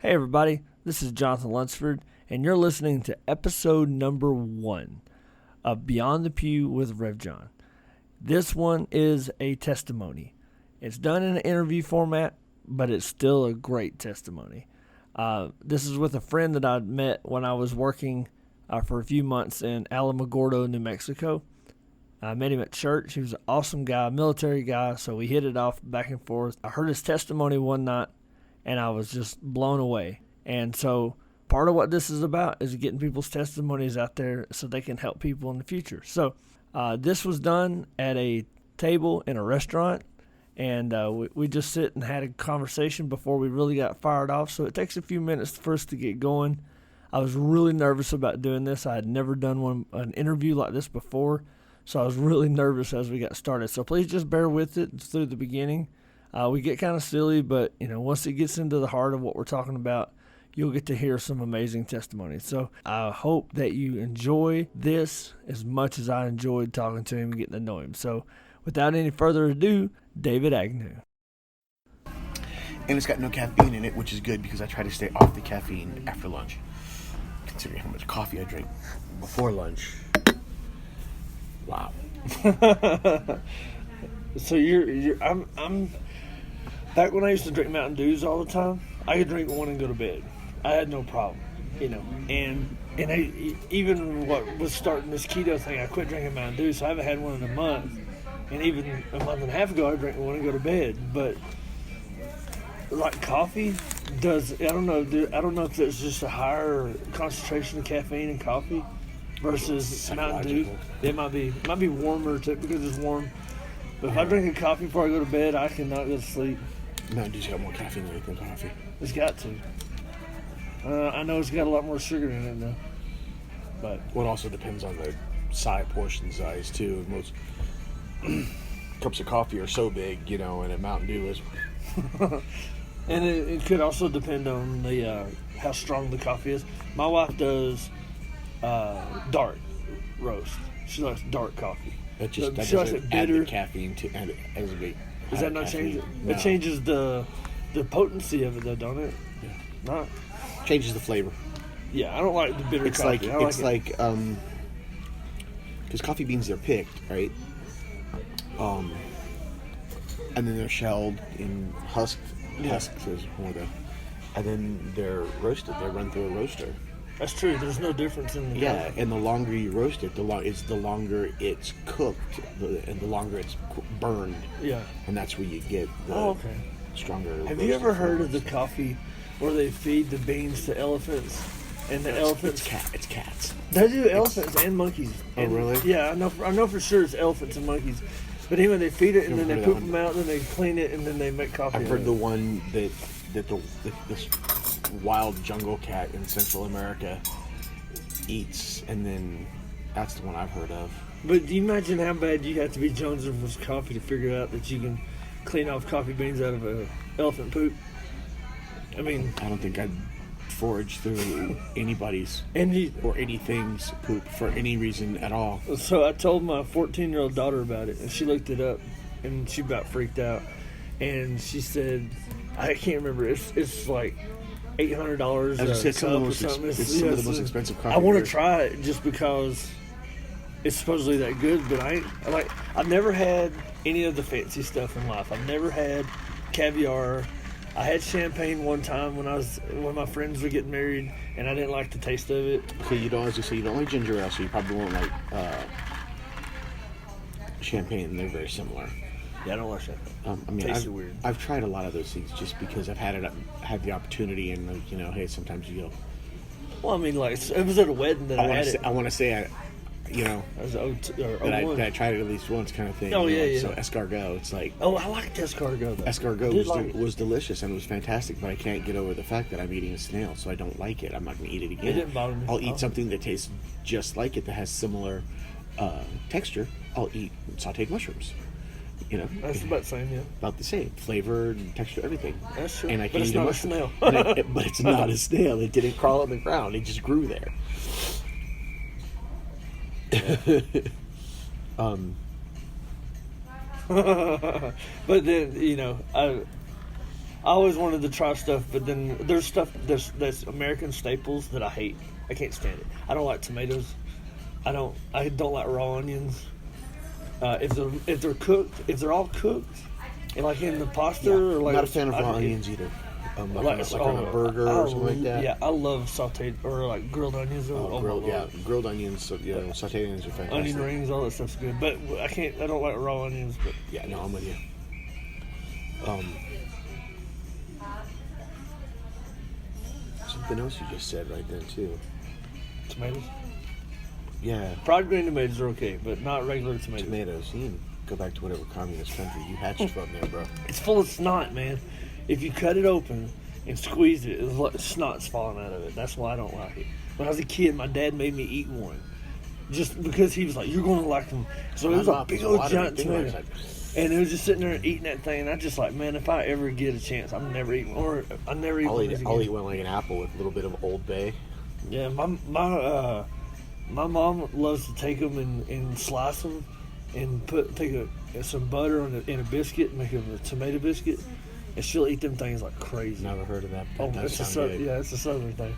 Hey everybody, this is Jonathan Lunsford, and you're listening to episode number 1 of Beyond the Pew with Rev John. This one is a testimony. It's done in an interview format, but it's still a great testimony. This is with a friend that I'd met when I was working for a few months in Alamogordo, New Mexico. I met him at church. He was an awesome guy, military guy, so we hit it off back and forth. I heard his testimony one night, and I was just blown away. And so part of what this is about is getting people's testimonies out there so they can help people in the future. So this was done at a table in a restaurant, and we just sit and had a conversation before we really got fired off. So it takes a few minutes for us to get going. I was really nervous about doing this. I had never done an interview like this before, so I was really nervous as we got started. So please just bear with it through the beginning. We get kind of silly, but once it gets into the heart of what we're talking about, you'll get to hear some amazing testimonies. So I hope that you enjoy this as much as I enjoyed talking to him and getting to know him. So without any further ado, David Agnew. And it's got no caffeine in it, which is good because I try to stay off the caffeine after lunch, considering how much coffee I drink before lunch. Wow. So I'm back when I used to drink Mountain Dews all the time. I could drink one and go to bed. I had no problem, And even what was starting this keto thing, I quit drinking Mountain Dew, so I haven't had one in a month. And even a month and a half ago, I drank one and go to bed. But like coffee does, I don't know if there's just a higher concentration of caffeine in coffee versus Mountain Dew. It might be warmer too because it's warm. But if I drink a coffee before I go to bed, I cannot go to sleep. Mountain Dew's got more caffeine than coffee. It's got to. I know it's got a lot more sugar in it though. But well, it also depends on the portion size too. Most cups of coffee are so big, and a Mountain Dew is. And it could also depend on the how strong the coffee is. My wife does dark roast. She likes dark coffee. That just she likes it bitter. Add the caffeine to add it. Does that not change it? No. It changes the potency of it though, don't it? Yeah. Not changes the flavor. Yeah, I don't like the bitter coffee. Because coffee beans are picked, right? And then they're shelled in husked. Yeah. Husked is more and then they're roasted. They're run through a roaster. That's true. There's no difference in the coffee. And the longer you roast it, the longer it's cooked, and the longer it's burned. Yeah. And that's where you get the stronger. Have you ever heard of the coffee where they feed the beans to elephants, and the elephants? It's cats. They do elephants and monkeys. Oh, really? Yeah, I know for sure it's elephants and monkeys. But anyway, they feed it and then they poop them out, and then they clean it, and then they make coffee. I've heard the one that this wild jungle cat in Central America eats, and then that's the one I've heard of. But do you imagine how bad you have to be jonesing for coffee to figure out that you can clean off coffee beans out of an elephant poop? I mean, I don't think I'd forage through anybody's or anything's poop for any reason at all. So I told my 14-year-old daughter about it, and she looked it up, and she about freaked out. And she said, I can't remember, it's like $800 a cup or something. It's some of the most expensive coffee. I want to try it just because it's supposedly that good, but I've never had any of the fancy stuff in life. I've never had caviar. I had champagne one time when my friends were getting married, and I didn't like the taste of it. So you don't like ginger ale, so you probably won't like champagne. They're very similar. Yeah, I don't like champagne. Tastes weird. I've tried a lot of those things just because I've had the opportunity, and hey, sometimes you go. Well, I mean, it was at a wedding that I had it. I want to say that I tried it at least once, kind of thing. Oh yeah. So escargot, it's like. Oh, I liked escargot though. Escargot was delicious and it was fantastic, but I can't get over the fact that I'm eating a snail, so I don't like it. I'm not going to eat it again. It didn't bother me. I'll eat something that tastes just like it, that has similar texture. I'll eat sautéed mushrooms. That's about the same, yeah. About the same flavor and texture, everything. That's true. And I can eat a snail. But it's not a snail. It didn't crawl on the ground. It just grew there. But then I always wanted to try stuff, but then there's stuff that's American staples that I hate. I can't stand it. I don't like tomatoes. I don't like raw onions. If they're cooked, if they're all cooked, and like in the pasta, or like not a fan of raw onions either. Like on a burger or something like that. Yeah, I love sauteed or like grilled onions. Grilled onions. So, sauteed onions are fantastic. Onion rings, all that stuff's good. But I don't like raw onions. But yeah, no, I'm with you. Something else you just said right then too. Tomatoes. Yeah. Fried green tomatoes are okay, but not regular tomatoes. Tomatoes. You can go back to whatever communist country you hatched from there, bro. It's full of snot, man. If you cut it open and squeeze it, it's like snot's falling out of it. That's why I don't like it. When I was a kid, my dad made me eat one. Just because he was like, you're going to like them. So it was a big old giant tomato. And it was just sitting there eating that thing. And I just like, man, if I ever get a chance, I'm never eating one. Or I never eat one again. I'll eat one like an apple with a little bit of Old Bay. Yeah, my mom loves to take them and slice them and take some butter in a biscuit and make a tomato biscuit. And she'll eat them things like crazy. Never heard of that. It's a southern thing.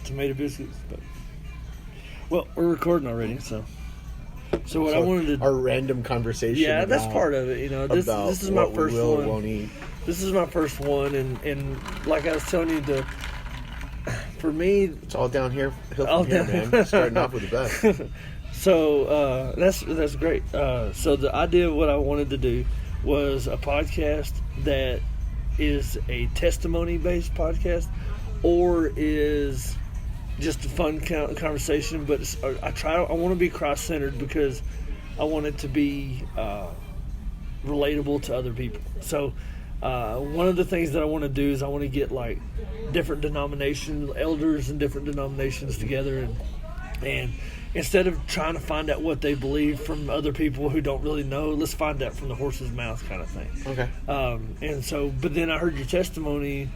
Tomato biscuits. But well, we're recording already, so what I wanted to our random conversation. Yeah, that's part of it. You know, this is my first one. Won't eat. This is my first one, and like I was telling you, for me, it's all downhill from here, man. Starting off with the best. So that's great. So the idea of what I wanted to do was a podcast that is a testimony-based podcast, or is just a fun conversation. But I want to be Christ-centered because I want it to be relatable to other people. So one of the things that I want to do is I want to get like different denominations, elders in different denominations together, and instead of trying to find out what they believe from other people who don't really know, let's find out from the horse's mouth kind of thing. Okay. And so, but then I heard your testimony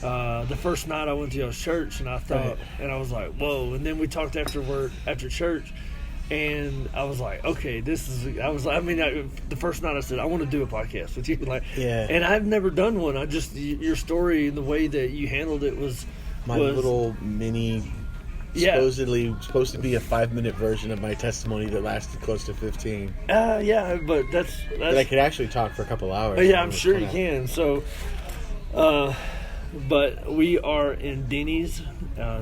the first night I went to y'all's church, and I thought, and I was like, whoa. And then we talked after church, and I was like, okay, the first night I said, I want to do a podcast with you. And I've never done one. Your story and the way that you handled it was little mini. Supposedly supposed to be a 5-minute version of my testimony that lasted close to 15. But that's. But I could actually talk for a couple hours. Yeah, I'm sure you can. So, but we are in Denny's.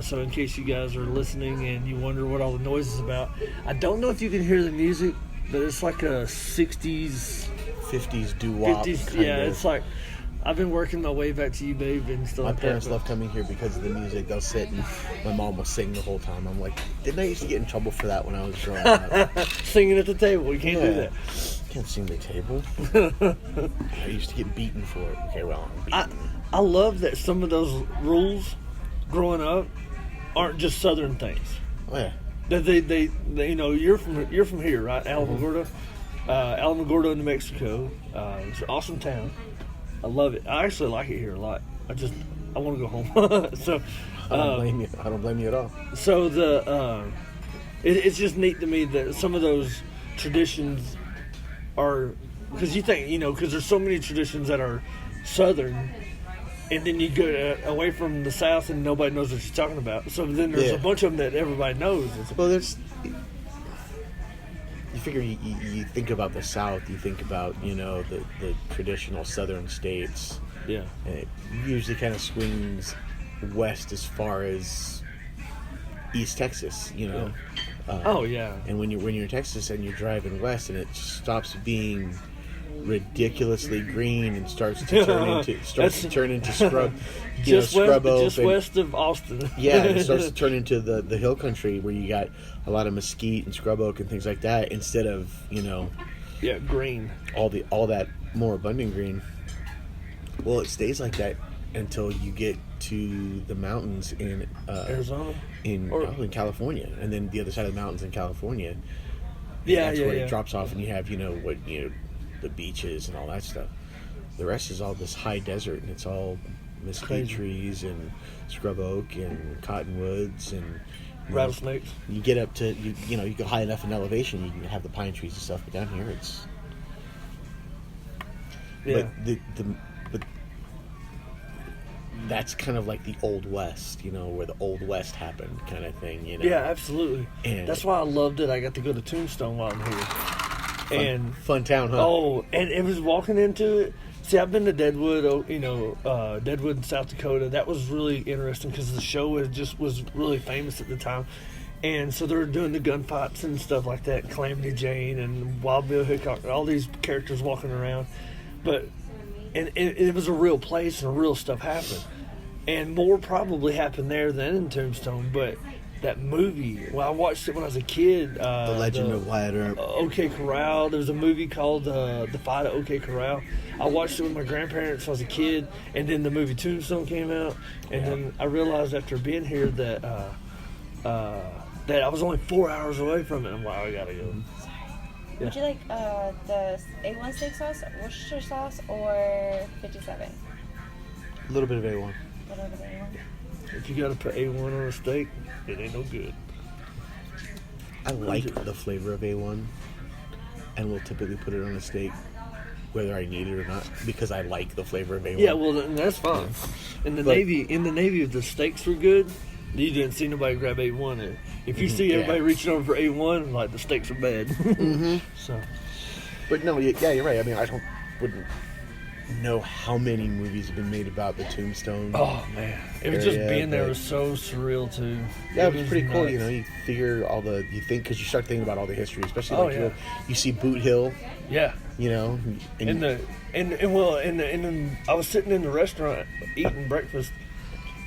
So in case you guys are listening and you wonder what all the noise is about, I don't know if you can hear the music, but it's like a 60s, 50s doo-wop. It's like. I've been working my way back to you, babe, and stuff. My parents love coming here because of the music. They'll sit and my mom will sing the whole time. I'm like, didn't I used to get in trouble for that when I was growing up? Singing at the table. You can't do that. Can't sing the table. I used to get beaten for it. Okay, well, I'm beaten. I love that some of those rules growing up aren't just Southern things. Oh yeah. That they you're from here, right? Alamogordo, Alamogordo, New Mexico. It's an awesome town. I love it. I actually like it here a lot. I want to go home. So I don't blame you. I don't blame you at all. So it's just neat to me that some of those traditions are, because you think, because there's so many traditions that are Southern, and then you go away from the South and nobody knows what you're talking about. So then there's a bunch of them that everybody knows. Well, you figure you think about the South, you think about, the traditional Southern states. Yeah. And it usually kind of swings west as far as East Texas, Yeah. And when you're in Texas and you're driving west and it stops being ridiculously green and starts to turn into scrub, west of Austin. Yeah, it starts to turn into the hill country where you got a lot of mesquite and scrub oak and things like that instead of green, all that more abundant green. Well, it stays like that until you get to the mountains in Arizona, in California, and then the other side of the mountains in California. That's where it drops off, and you have the beaches and all that stuff. The rest is all this high desert, and it's all mesquite trees and scrub oak and cottonwoods and rattlesnakes. You get up to you go high enough in elevation, you can have the pine trees and stuff. But down here, it's but that's kind of like the Old West, where the Old West happened kind of thing, Yeah, absolutely. And that's why I loved it. I got to go to Tombstone while I'm here. Fun town, huh? Oh, and it was walking into it. See, I've been to Deadwood, Deadwood in South Dakota. That was really interesting because the show was really famous at the time. And so they were doing the gunfights and stuff like that. Calamity Jane and Wild Bill Hickok, and all these characters walking around. And it was a real place and real stuff happened. And more probably happened there than in Tombstone. But that movie, I watched it when I was a kid. The Legend of Wyatt Earp. OK Corral. There was a movie called The Fight at OK Corral. I watched it with my grandparents when I was a kid. And then the movie Tombstone came out. And then I realized after being here that I was only 4 hours away from it. I'm like, I gotta go. Yeah. Would you like the A1 steak sauce, Worcestershire sauce, or 57? A little bit of A1. A little bit of A1. If you gotta put A1 on a steak, it ain't no good. I like the flavor of A1, and we'll typically put it on a steak, whether I need it or not, because I like the flavor of A1. Yeah, well, that's fine. In the Navy, if the steaks were good, you didn't see nobody grab A1. If you see everybody reaching over for A1, like the steaks are bad. So, but no, yeah, you're right. I mean, wouldn't know how many movies have been made about the Tombstone. Oh man, it was just being there was so surreal too. Yeah, it was pretty cool. You figure you think because you start thinking about all the history, especially you see Boot Hill. Yeah. And I was sitting in the restaurant eating breakfast.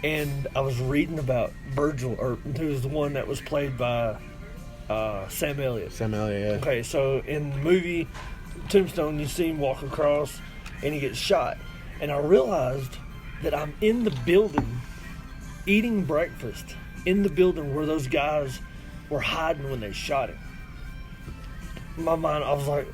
And I was reading about Virgil, who was the one that was played by Sam Elliott. Sam Elliott, yeah. Okay, so in the movie Tombstone, you see him walk across, and he gets shot. And I realized that I'm in the building, eating breakfast, in the building where those guys were hiding when they shot him. In my mind, I was like,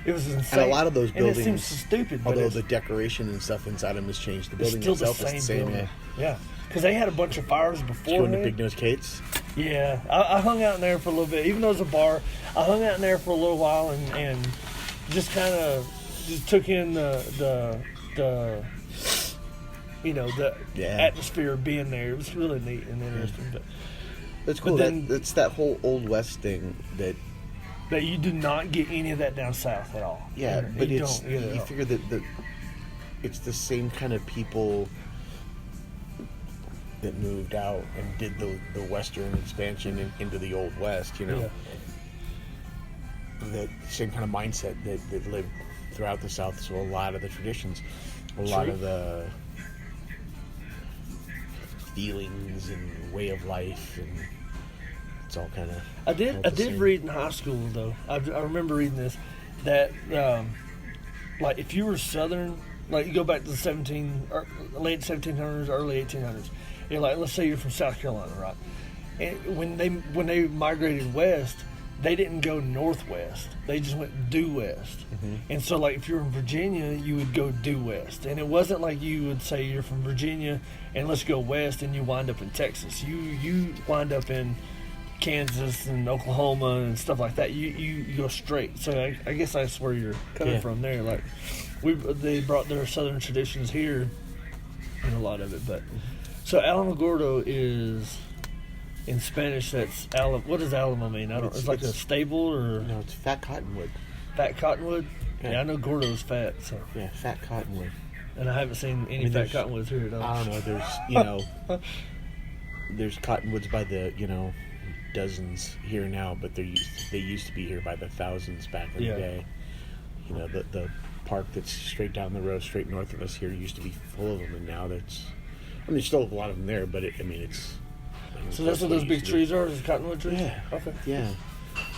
it was insane. And a lot of those buildings, and it seems so stupid, although the decoration and stuff inside them has changed, the building still itself is the same. Building. Yeah, because they had a bunch of fires before. Going to Big Nose Kate's. Yeah, I hung out in there for a little bit. Even though it was a bar, I hung out in there for a little while and just kind of took in the atmosphere of being there. It was really neat and interesting. But that's cool. That's that whole Old West thing that you do not get any of that down south at all. Yeah, but you figure that it's the same kind of people that moved out and did the Western expansion into the Old West, That same kind of mindset that lived throughout the South. So a lot of the traditions, a lot of the feelings and way of life, and it's all kind of. I did read in high school though. I remember reading this that like if you were Southern, like you go back to the late 1700s, early 1800s. Like let's say you're from South Carolina, right? And when they migrated west, they didn't go northwest. They just went due west. Mm-hmm. And so like if you're in Virginia, you would go due west. And it wasn't like you would say you're from Virginia and let's go west and you wind up in Texas. You wind up in Kansas and Oklahoma and stuff like that. You go straight. So I guess that's where you're coming from there. Like they brought their Southern traditions here and a lot of it. But so Alamogordo is in Spanish. That's what does Alamo mean? It's like a stable or no? It's fat cottonwood. Fat cottonwood. Yeah, I know Gordo's fat. So yeah, fat cottonwood. And I haven't seen any fat cottonwoods here at all. I don't know. There's there's cottonwoods by the dozens here now, but they used to be here by the thousands back in the day. The park that's straight down the road, straight north of us here, used to be full of them, and now there's still a lot of them there, but it's. So that's what those big trees are? Is cottonwood trees? Yeah. Okay. Yeah.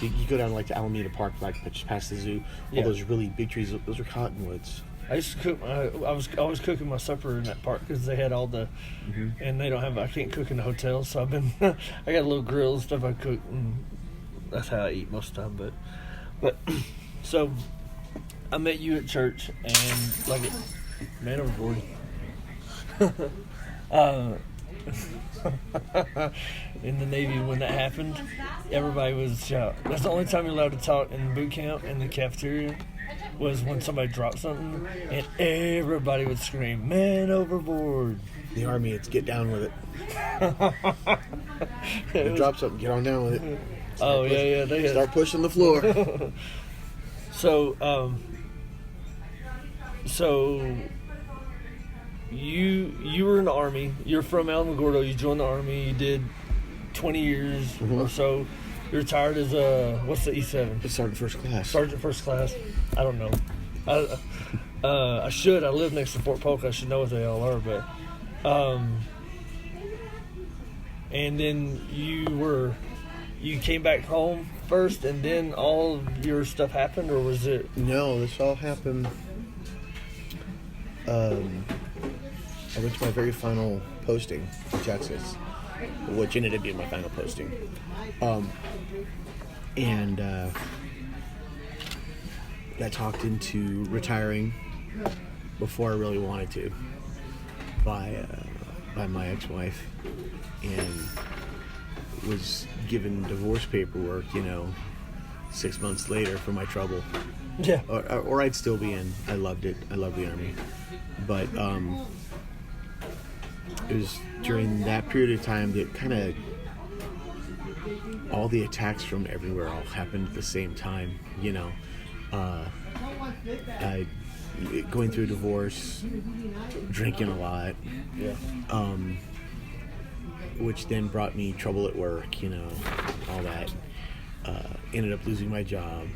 You go down to Alameda Park, just past the zoo. All those really big trees, those are cottonwoods. I used to cook. I was always cooking my supper in that park because they had all the, and they don't have. I can't cook in the hotels, so I've been. I got a little grill and stuff I cook, and that's how I eat most of the time. But so I met you at church, and man over 40. in the Navy when that happened, everybody was shouting. That's the only time you're allowed to talk in boot camp in the cafeteria was when somebody dropped something, and everybody would scream, "Man overboard!" The Army, it's get down with it. You drop something, get on down with it. They Start pushing the floor. So, you were in the Army. You're from Alamogordo. You joined the Army. You did 20 years or so. You're retired as what's the E7? Sergeant first class. Sergeant first class. I don't know. I should. I live next to Fort Polk. I should know what they all are. But, and then you came back home first, and then all of your stuff happened, or was it? No, this all happened. I went to my very final posting in Texas, which ended up being my final posting. And got talked into retiring before I really wanted to by my ex-wife, and was given divorce paperwork, 6 months later for my trouble. Yeah. Or I'd still be in. I loved it. I loved the Army. But it was during that period of time that kind of all the attacks from everywhere all happened at the same time, I going through a divorce, drinking a lot, which then brought me trouble at work, all that. Ended up losing my job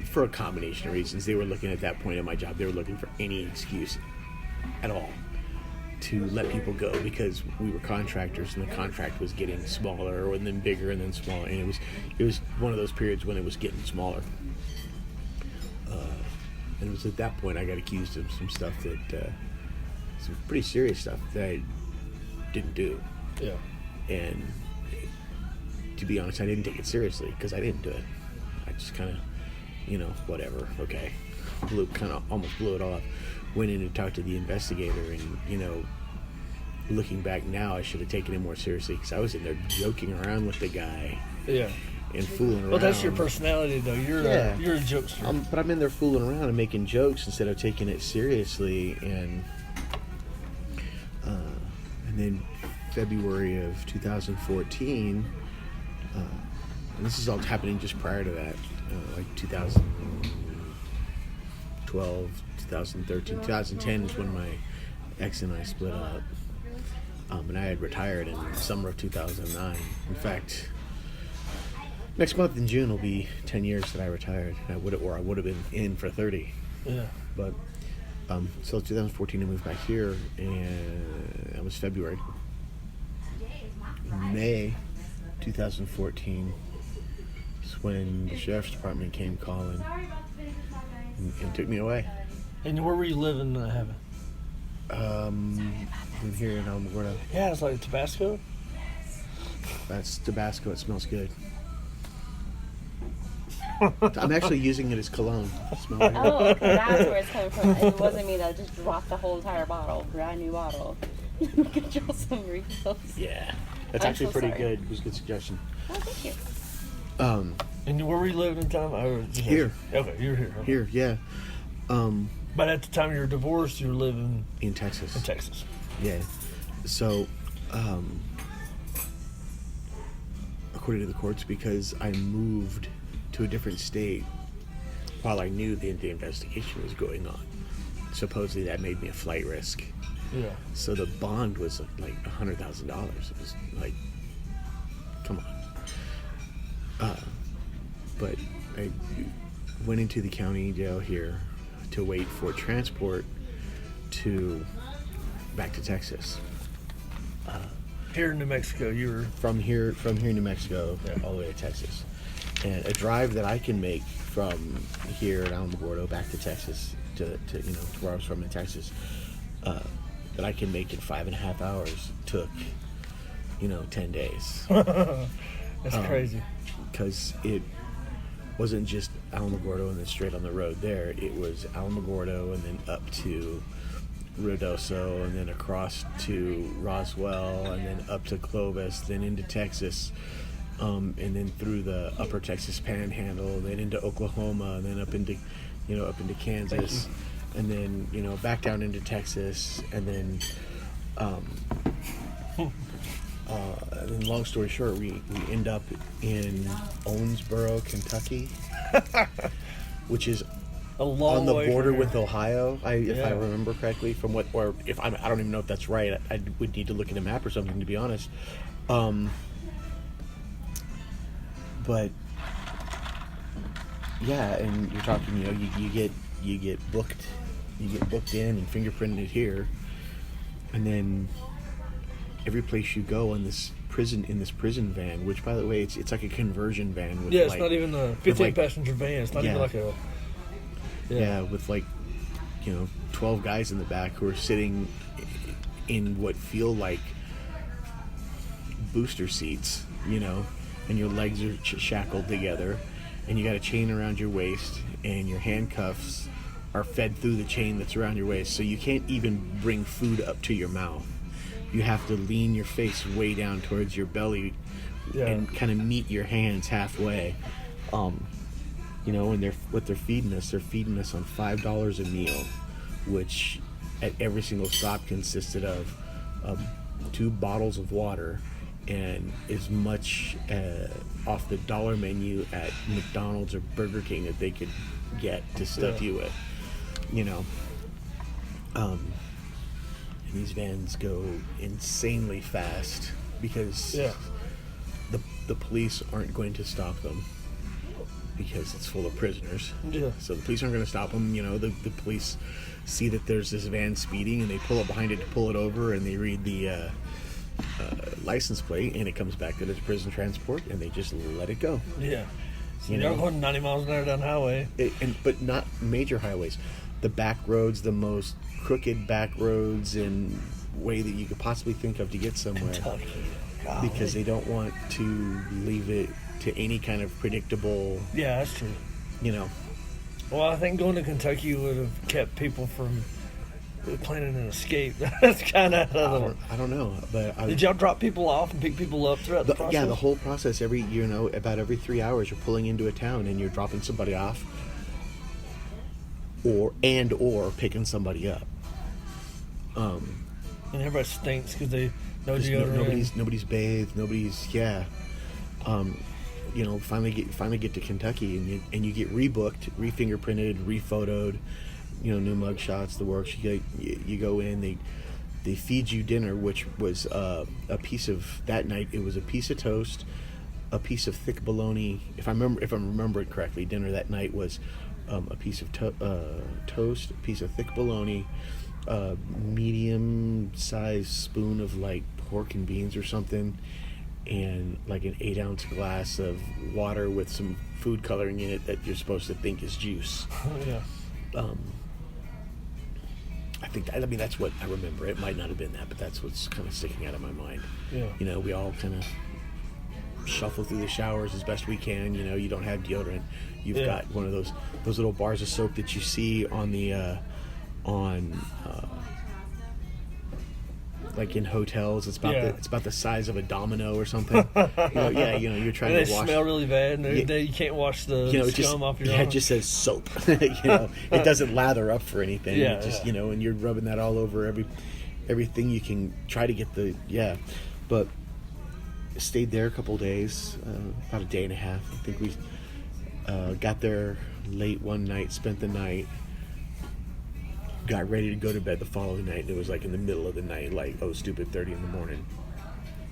for a combination of reasons. They were looking at that point in my job, they were looking for any excuse at all to let people go, because we were contractors and the contract was getting smaller and then bigger and then smaller, and it was one of those periods when it was getting smaller. And it was at that point I got accused of some stuff that some pretty serious stuff that I didn't do. Yeah. And to be honest, I didn't take it seriously because I didn't do it. I just kind of, whatever, okay. Almost blew it off. Went in and talked to the investigator, and, looking back now, I should have taken it more seriously because I was in there joking around with the guy. Yeah. And fooling around. Well, that's your personality, though. You're a jokester. But I'm in there fooling around and making jokes instead of taking it seriously. And then February of 2014, and this is all happening just prior to that, like 2012, 2013, 2010 is when my ex and I split up. And I had retired in the summer of 2009. In fact, next month in June will be 10 years that I retired. I would have been in for 30. Yeah. But so 2014 I moved back here, and that was February. May 2014 is when the sheriff's department came calling and took me away. And where were you living, Heaven? I'm here in Alamogordo. Yeah, it's like Tabasco. That's Tabasco. It smells good. I'm actually using it as cologne. Smell it. Oh, okay, that's where it's coming from. It wasn't me that just dropped the whole entire bottle, brand new bottle. You could draw some refills. Yeah, that's I'm actually so pretty sorry. good. It was a good suggestion. Oh, thank you. And where were you living at the time? Here. Okay, you were here. Okay. Here, yeah. But at the time you were divorced, you were living In Texas. in Texas. Yeah. So, according to the courts, because I moved to a different state while I knew the investigation was going on, supposedly that made me a flight risk. Yeah. So the bond was like $100,000. It was like, come on. But I went into the county jail here to wait for transport back to Texas. Here in New Mexico, you were From here, New Mexico, all the way to Texas. And a drive that I can make from here at Alamogordo back to Texas, to where I was from in Texas, that I can make in 5.5 hours took, 10 days. That's crazy. Because it wasn't just Alamogordo and then straight on the road there. It was Alamogordo and then up to Ruidoso, and then across to Roswell, and then up to Clovis, then into Texas, and then through the upper Texas Panhandle, then into Oklahoma, and then up into Kansas, and then back down into Texas, and then. And long story short, we end up in Owensboro, Kentucky, which is A long on the way border from with here. Ohio, if I remember correctly. From what, or if I don't even know if that's right. I would need to look at a map or something, to be honest. But yeah, and you're talking, you get booked in and fingerprinted here, and then every place you go in this prison van, which by the way, it's like a conversion van with It's not even a 15 passenger van. It's not even like a with 12 guys in the back who are sitting in what feel like booster seats, and your legs are shackled together, and you got a chain around your waist, and your handcuffs are fed through the chain that's around your waist, so you can't even bring food up to your mouth. You have to lean your face way down towards your belly and kind of meet your hands halfway. And what they're feeding us on $5 a meal, which at every single stop consisted of 2 bottles of water and as much off the dollar menu at McDonald's or Burger King that they could get to stuff you with. These vans go insanely fast because the police aren't going to stop them because it's full of prisoners. Yeah. So the police aren't going to stop them. The police see that there's this van speeding, and they pull up behind it to pull it over, and they read the license plate, and it comes back that it's prison transport, and they just let it go. Yeah. So you're going 90 miles an hour down the highway. But not major highways. The back roads, the most crooked back roads and way that you could possibly think of to get somewhere. Kentucky. Because they don't want to leave it to any kind of predictable, Yeah, that's true. Well, I think going to Kentucky would have kept people from planning an escape. That's kind of I don't know, but Did y'all drop people off and pick people up throughout the process? Yeah, the whole process. About every 3 hours, you're pulling into a town and you're dropping somebody off, or picking somebody up. And everybody stinks because they no deodorant. Nobody's bathed. Finally get to Kentucky, and you get rebooked, re-fingerprinted, re-photoed. New mug shots, the works. You go in. They feed you dinner, which was a piece of that night. It was a piece of toast, a piece of thick bologna. If I remember it correctly, dinner that night was a piece of toast, a piece of thick bologna, a medium-sized spoon of pork and beans or something, and an 8-ounce glass of water with some food coloring in it that you're supposed to think is juice. That's what I remember. It might not have been that, but that's what's kind of sticking out of my mind. Yeah. We all kind of shuffle through the showers as best we can. You don't have deodorant. You've got one of those little bars of soap that you see on the in hotels. It's about the size of a domino or something. You're trying And to wash. They smell really bad, and you can't wash the scum off your arm. It just says soap. It doesn't lather up for anything. And you're rubbing that all over everything you can try to get But stayed there a couple days, about a day and a half. I think we got there late one night, spent the night, got ready to go to bed the following night, and it was in the middle of the night, 30 in the morning.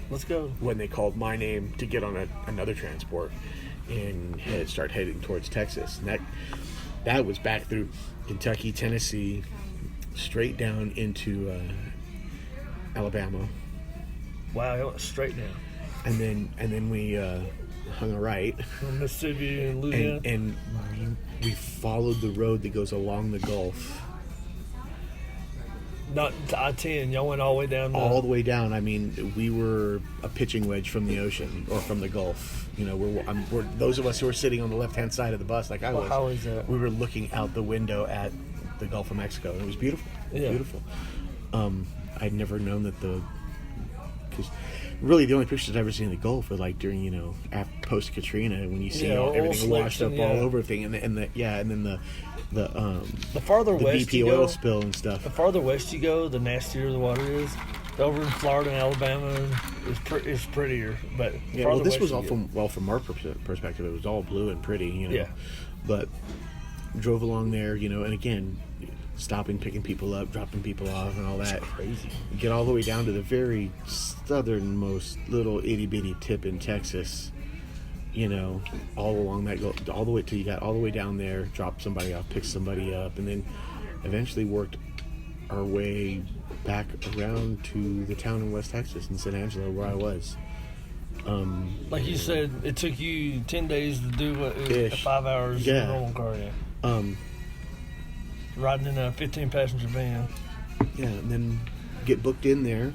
Let's go. When they called my name to get on another transport and start heading towards Texas. And that was back through Kentucky, Tennessee, straight down into Alabama. Wow, it went straight down. And then we hung a right. From Mississippi and Louisiana. And we followed the road that goes along the Gulf. Not to I-10. Y'all went all the way down. All the way down. I mean, we were a pitching wedge from the ocean or from the Gulf. We're those of us who were sitting on the left-hand side of the bus, like I was. How is that? We were looking out the window at the Gulf of Mexico, and it was beautiful. Yeah. Beautiful. I'd never known that because really the only pictures I've ever seen of the Gulf are like during post Katrina, when you see everything washed up all over thing, and then the farther the west BP you oil go, spill and stuff. the farther west you go, the nastier the water is. Over in Florida and Alabama is prettier, but Yeah, well, this was all from our perspective. It was all blue and pretty, Yeah. But drove along there, and again, stopping, picking people up, dropping people off, and all that. It's crazy. Get all the way down to the very southernmost little itty bitty tip in Texas. All along that, all the way till you got all the way down there, drop somebody off, pick somebody up, and then eventually worked our way back around to the town in West Texas, in San Angelo, where I was. Like you said, it took you 10 days to do what Ish. 5 hours in Yeah. a normal car. Yeah. Riding in a 15-passenger van. Yeah, and then get booked in there,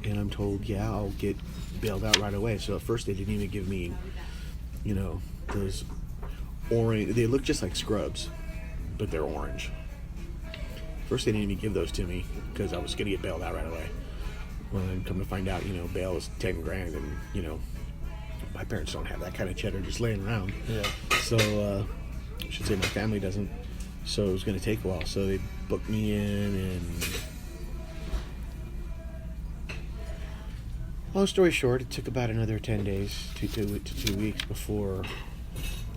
and I'm told, I'll get bailed out right away. So at first they didn't even give me, those orange. They look just like scrubs, but they're orange. First they didn't even give those to me because I was going to get bailed out right away. Well, then come to find out, bail is $10,000, and my parents don't have that kind of cheddar just laying around. Yeah. So I should say my family doesn't. So it was going to take a while. So they booked me in, and long story short, it took about another 10 days to 2 weeks before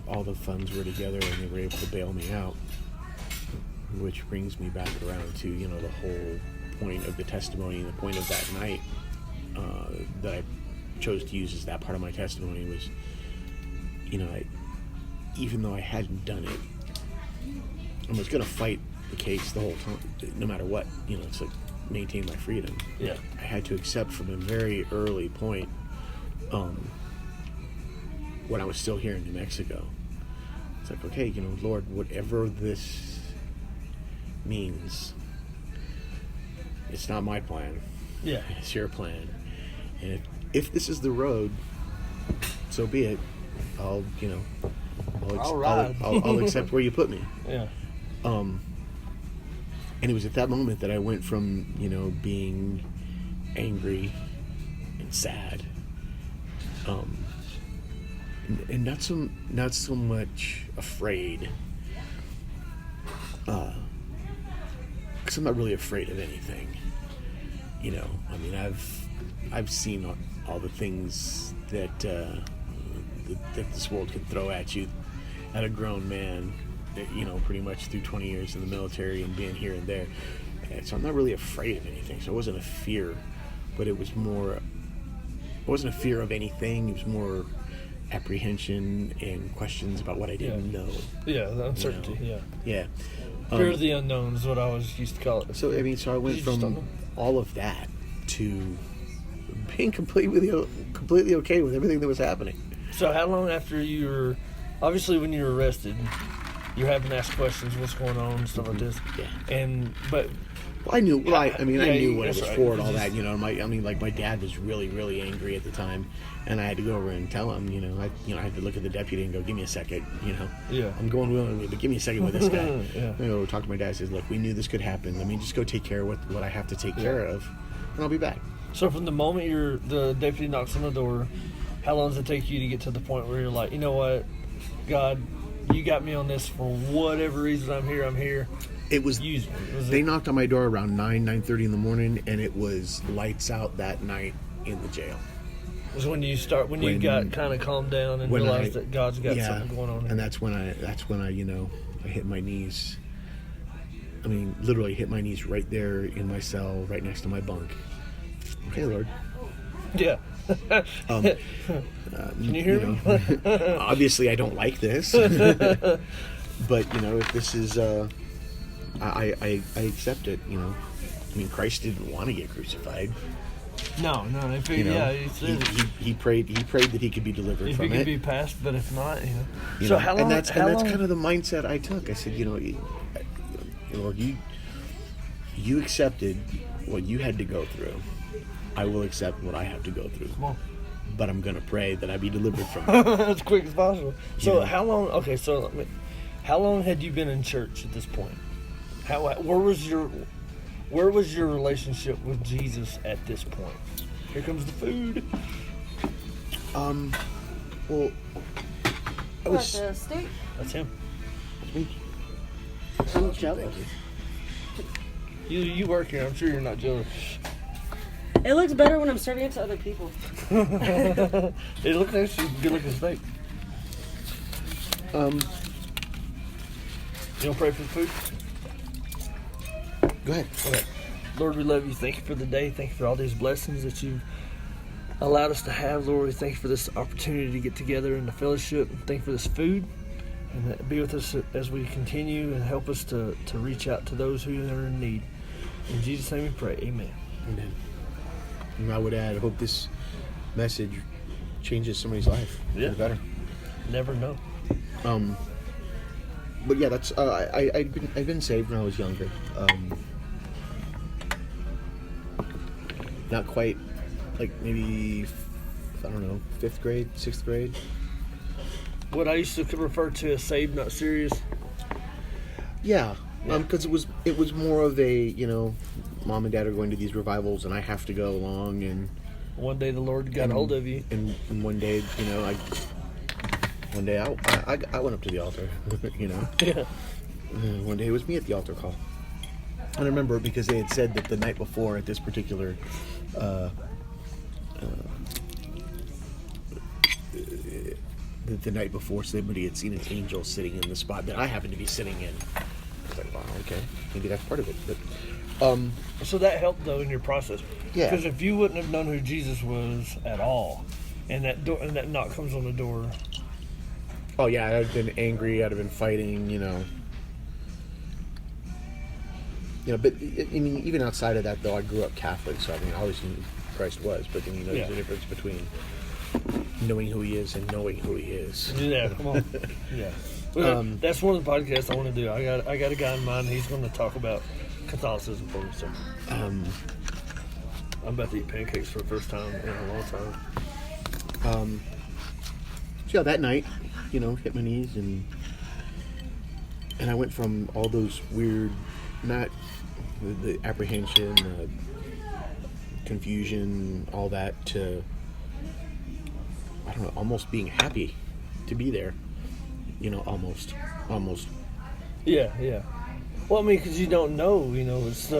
all the funds were together and they were able to bail me out. Which brings me back around to, the whole point of the testimony, and the point of that night that I chose to use as that part of my testimony was, even though I hadn't done it, I was going to fight the case the whole time, no matter what, to maintain my freedom. Yeah. I had to accept from a very early point, when I was still here in New Mexico. It's like, okay, Lord, whatever this means, it's not my plan. Yeah. It's your plan. And if this is the road, so be it. I'll ride. I'll accept where you put me. Yeah. And it was at that moment that I went from, being angry and sad, and not so much afraid, because I'm not really afraid of anything. I've seen all the things that this world can throw at you, at a grown man, pretty much through 20 years in the military and being here and there. And so I'm not really afraid of anything. So it wasn't a fear, but it wasn't a fear of anything. It was more apprehension and questions about what I didn't know. Yeah, the uncertainty. Yeah. Fear of the unknown is what I always used to call it. So I went from all of that to being completely okay with everything that was happening. So how long after you were, obviously when you were arrested, you're having to ask questions, what's going on, and stuff like this. Yeah. But Well, I knew. Well, I knew what it that's was right. for and all that. My dad was really, really angry at the time, and I had to go over and tell him. I had to look at the deputy and go, "Give me a second." Yeah. I'm going willingly, but give me a second with this guy. Yeah. Talk to my dad. Says, "Look, we knew this could happen. Let me just go take care of what I have to take care of, and I'll be back." So from the moment the deputy knocks on the door, how long does it take you to get to the point where you're like, you know what, God, you got me on this for whatever reason. I'm here. It was. Use me. They knocked on my door around 9:30 in the morning, and it was lights out that night in the jail. Was when you got kind of calmed down and realized that God's got something going on here. And that's when I I hit my knees. I mean, literally hit my knees right there in my cell, right next to my bunk. Okay, Lord. Yeah. Can you hear me? Obviously, I don't like this, but if this is, I accept it. I mean, Christ didn't want to get crucified. No. If He prayed that he could be delivered from it. If he could be passed, but if not, So how long? And that's kind of the mindset I took. I said, Lord, you accepted what you had to go through. I will accept what I have to go through. Come on. But I'm going to pray that I be delivered from it. As quick as possible. So how long? Okay, so how long had you been in church at this point? Where was your? Where was your relationship with Jesus at this point? Here comes the food. Well, I was. The steak. That's him. Me. I'm jealous. You work here. I'm sure you're not jealous. It looks better when I'm serving it to other people. It looks actually good looking steak. You want to pray for the food? Go ahead. Okay. Lord, we love you. Thank you for the day. Thank you for all these blessings that you've allowed us to have. Lord, we thank you for this opportunity to get together in the fellowship. Thank you for this food. And that be with us as we continue and help us to reach out to those who are in need. In Jesus' name we pray. Amen. Amen. And I would add, I hope this message changes somebody's life for the better. Never know. But yeah, that's I've been saved when I was younger. Not quite, like maybe I don't know, 5th grade, 6th grade. What I used to refer to as saved, not serious. Yeah, because it was more of a, mom and dad are going to these revivals and I have to go along, and One day the Lord got hold of you. And one day, I went up to the altar, Yeah. One day it was me at the altar call. And I remember because they had said that the night before at this particular the night before somebody had seen an angel sitting in the spot that I happened to be sitting in. I was like, wow, okay, maybe that's part of it. But so that helped though in your process. Yeah. Because if you wouldn't have known who Jesus was at all, and that knock comes on the door. Oh yeah, I'd have been angry. I'd have been fighting. But I mean, even outside of that, though, I grew up Catholic, so I mean, I always knew who Christ was. But then there's a difference between knowing who He is and knowing who He is. Yeah, come on. Yeah. Well, that's one of the podcasts I want to do. I got a guy in mind. He's going to talk about Catholicism for me. So I'm about to eat pancakes for the first time in a long time. So yeah, that night, hit my knees and I went from all those weird, not the apprehension, confusion, all that, to I don't know, almost being happy to be there. Almost. Yeah. Well, I mean, because you don't know, it's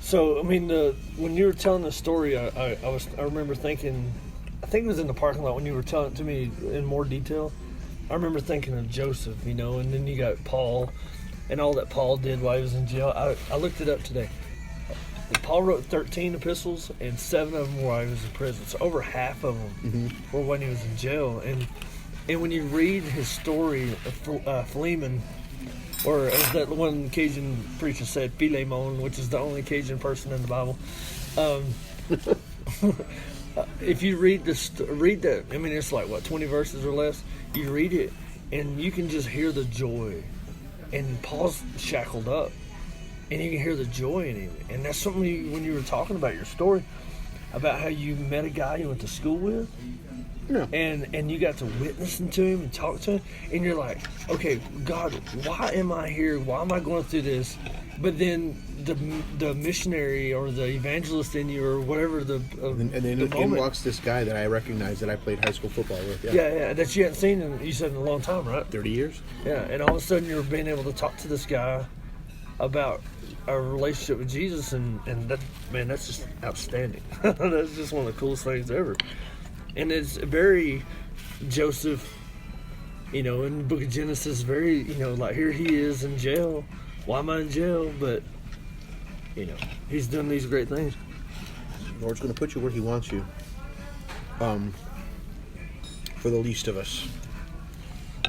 So I mean, when you were telling the story, I remember thinking, I think it was in the parking lot when you were telling it to me in more detail. I remember thinking of Joseph, and then you got Paul, and all that Paul did while he was in jail. I looked it up today. Paul wrote 13 epistles, and 7 of them were while he was in prison. So over half of them were when he was in jail. And when you read his story, Philemon, or as that one Cajun preacher said, Philemon, which is the only Cajun person in the Bible. If you read that, I mean, it's like, 20 verses or less? You read it, and you can just hear the joy. And Paul's shackled up, and you can hear the joy in him. And that's something when you were talking about your story, about how you met a guy you went to school with, and you got to witnessing to him and talk to him, and you're like, okay, God, why am I here? Why am I going through this? But then the missionary or the evangelist in you, or whatever and then in walks this guy that I recognize that I played high school football with. Yeah, that you hadn't seen in, you said, in a long time, right? 30 years. Yeah, and all of a sudden you're being able to talk to this guy about a relationship with Jesus, and that, man, that's just outstanding. That's just one of the coolest things ever. And it's very Joseph, in the book of Genesis, very, like, here he is in jail. Why am I in jail? But, he's done these great things. The Lord's going to put you where He wants you. For the least of us.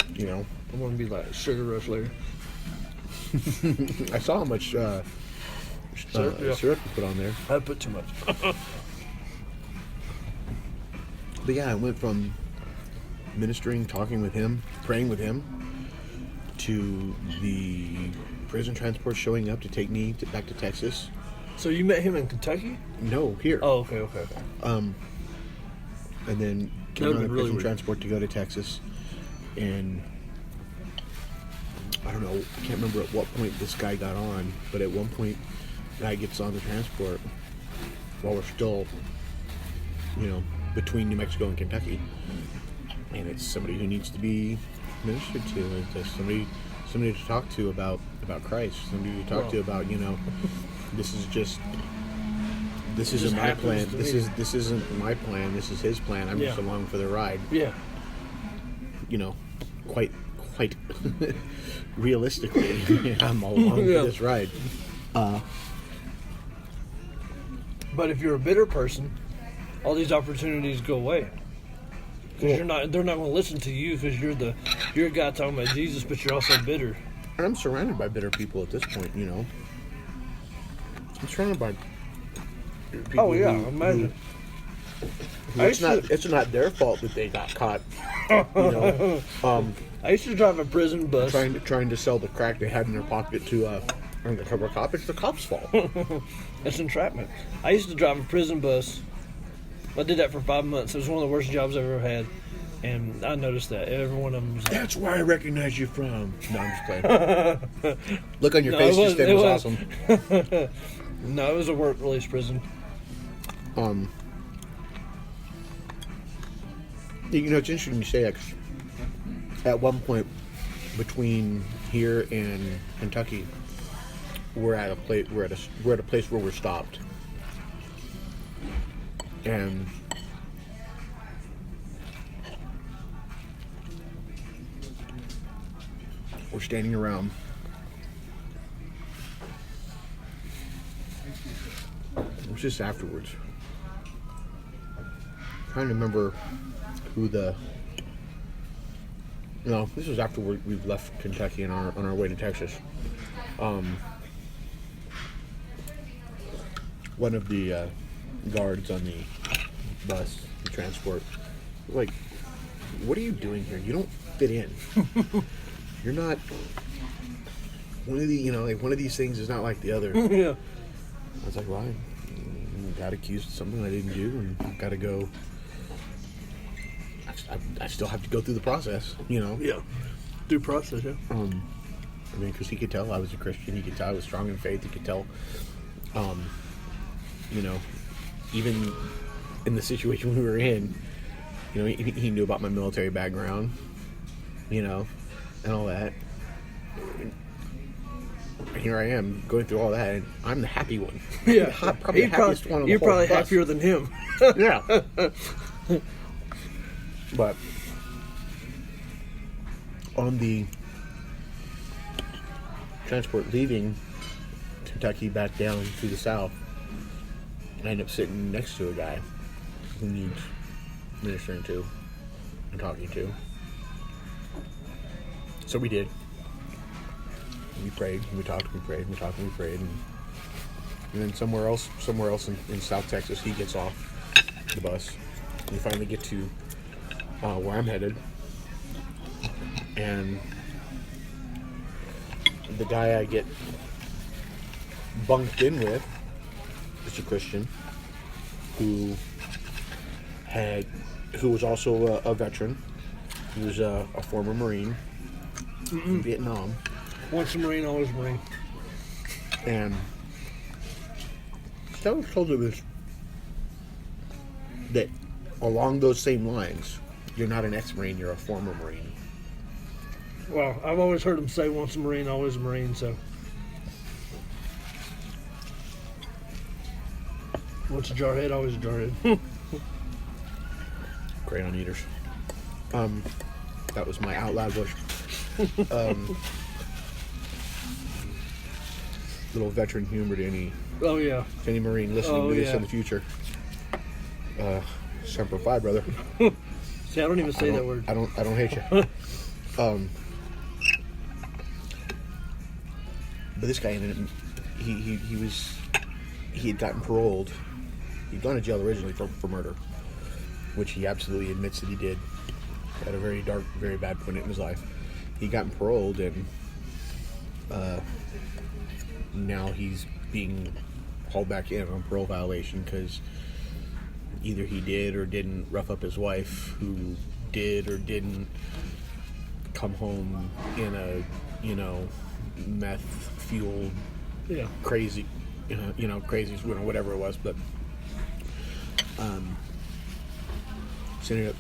I'm going to be like Sugar Rush later. I saw how much syrup you put on there. I put too much. But yeah, I went from ministering, talking with him, praying with him, to the prison transport showing up to take me back to Texas. So you met him in Kentucky? No, here. Oh, okay. And then came on a prison transport to go to Texas. And I don't know, I can't remember at what point this guy got on, but at one point guy gets on the transport while we're still, between New Mexico and Kentucky, and it's somebody who needs to be ministered to. It's somebody to talk to about Christ. Somebody to talk to about, this isn't my plan. This isn't my plan. This is his plan. I'm just along for the ride. Yeah. Quite realistically, I'm along for this ride. But if you're a bitter person, all these opportunities go away. Because they're not going to listen to you because you're a guy talking about Jesus, but you're also bitter. And I'm surrounded by bitter people at this point. I'm surrounded by people. Oh yeah, imagine. It's not their fault that they got caught. I used to drive a prison bus. Trying to sell the crack they had in their pocket to undercover cop. It's the cop's fault. It's entrapment. I used to drive a prison bus. I did that for 5 months. It was one of the worst jobs I've ever had. And I noticed that every one of them was like, that's where I recognize you from. No, I'm just playing. Look on your face just then was awesome. No, it was a work release prison. It's interesting you say that. 'Cause at one point between here and Kentucky, we're at a place where we're stopped, and we're standing around. It was just afterwards. I'm trying to remember who this was after we've left Kentucky and on our way to Texas. One of the guards on the bus, the transport, was like, "What are you doing here? You don't fit in. You're not one of the one of these things is not like the other." Yeah. I was like, "Well, I got accused of something I didn't do, and I've got to go. I still have to go through the process, Yeah. Due process, yeah. Because he could tell I was a Christian. He could tell I was strong in faith. He could tell, even in the situation we were in, he knew about my military background, and all that. And here I am going through all that, and I'm the happy one. Yeah. Probably the happiest one on the You're whole probably bus. happier than him. Yeah. But on the transport leaving Kentucky back down to the south, I end up sitting next to a guy who needs ministering to and talking to. So we did. We prayed, and we talked, and we prayed, and we talked, and we prayed, and then somewhere else in South Texas, he gets off the bus. We finally get to where I'm headed, and the guy I get bunked in with is a Christian who was also a veteran. He was a former Marine in Vietnam. Once a Marine, always a Marine. And I was told it was that along those same lines, you're not an ex-Marine, you're a former Marine. Well, I've always heard them say once a Marine, always a Marine, so. Once a jarhead, always a jarhead. Crayon eaters. That was my out loud voice. Little veteran humor to any Marine listening to this in the future. Semper Fi, brother. See, I don't even say that word. I don't hate you. But this guy ended up, he had gotten paroled. He'd gone to jail originally for murder, which he absolutely admits that he did at a very dark, very bad point in his life. He'd gotten paroled, and now he's being hauled back in on parole violation because either he did or didn't rough up his wife, who did or didn't come home in a, meth-fueled, crazy crazy, whatever it was. But so ended up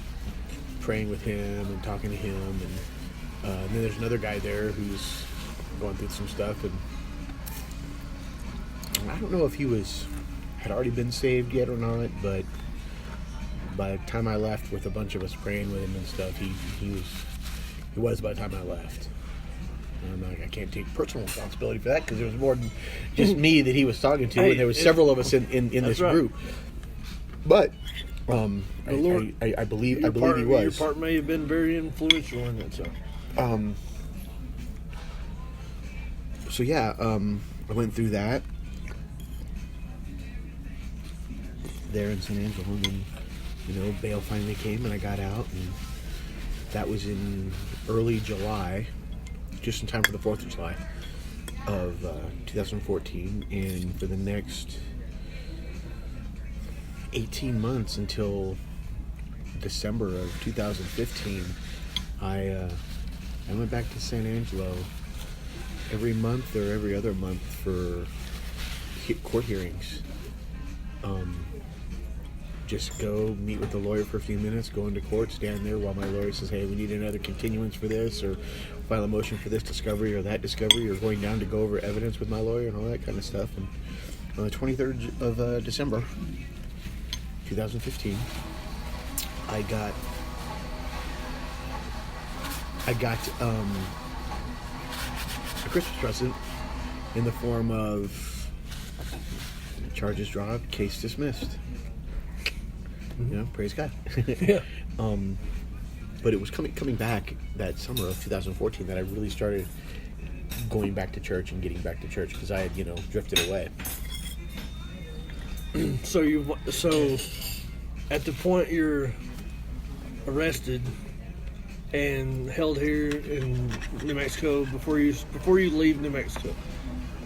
praying with him and talking to him, and then there's another guy there who's going through some stuff, and I don't know if he had already been saved yet or not, but by the time I left with a bunch of us praying with him and stuff, he was by the time I left. And I'm like, I can't take personal responsibility for that because there was more than just me that he was talking to, and there was several of us in this group. But I believe he was. Your part may have been very influential in it. So yeah, I went through that there in San Angelo, and then, bail finally came, and I got out, and that was in early July, just in time for the 4th of July of 2014, and for the next 18 months until December of 2015, I went back to San Angelo every month or every other month for court hearings. Just go meet with the lawyer for a few minutes, go into court, stand there while my lawyer says, hey, we need another continuance for this, or file a motion for this discovery or that discovery, or going down to go over evidence with my lawyer and all that kind of stuff. And on the 23rd of December 2015, I got a Christmas present in the form of charges dropped, case dismissed. Praise God. Yeah. But it was coming back that summer of 2014 that I really started going back to church and getting back to church, because I had, drifted away. So at the point you're arrested and held here in New Mexico, before you leave New Mexico,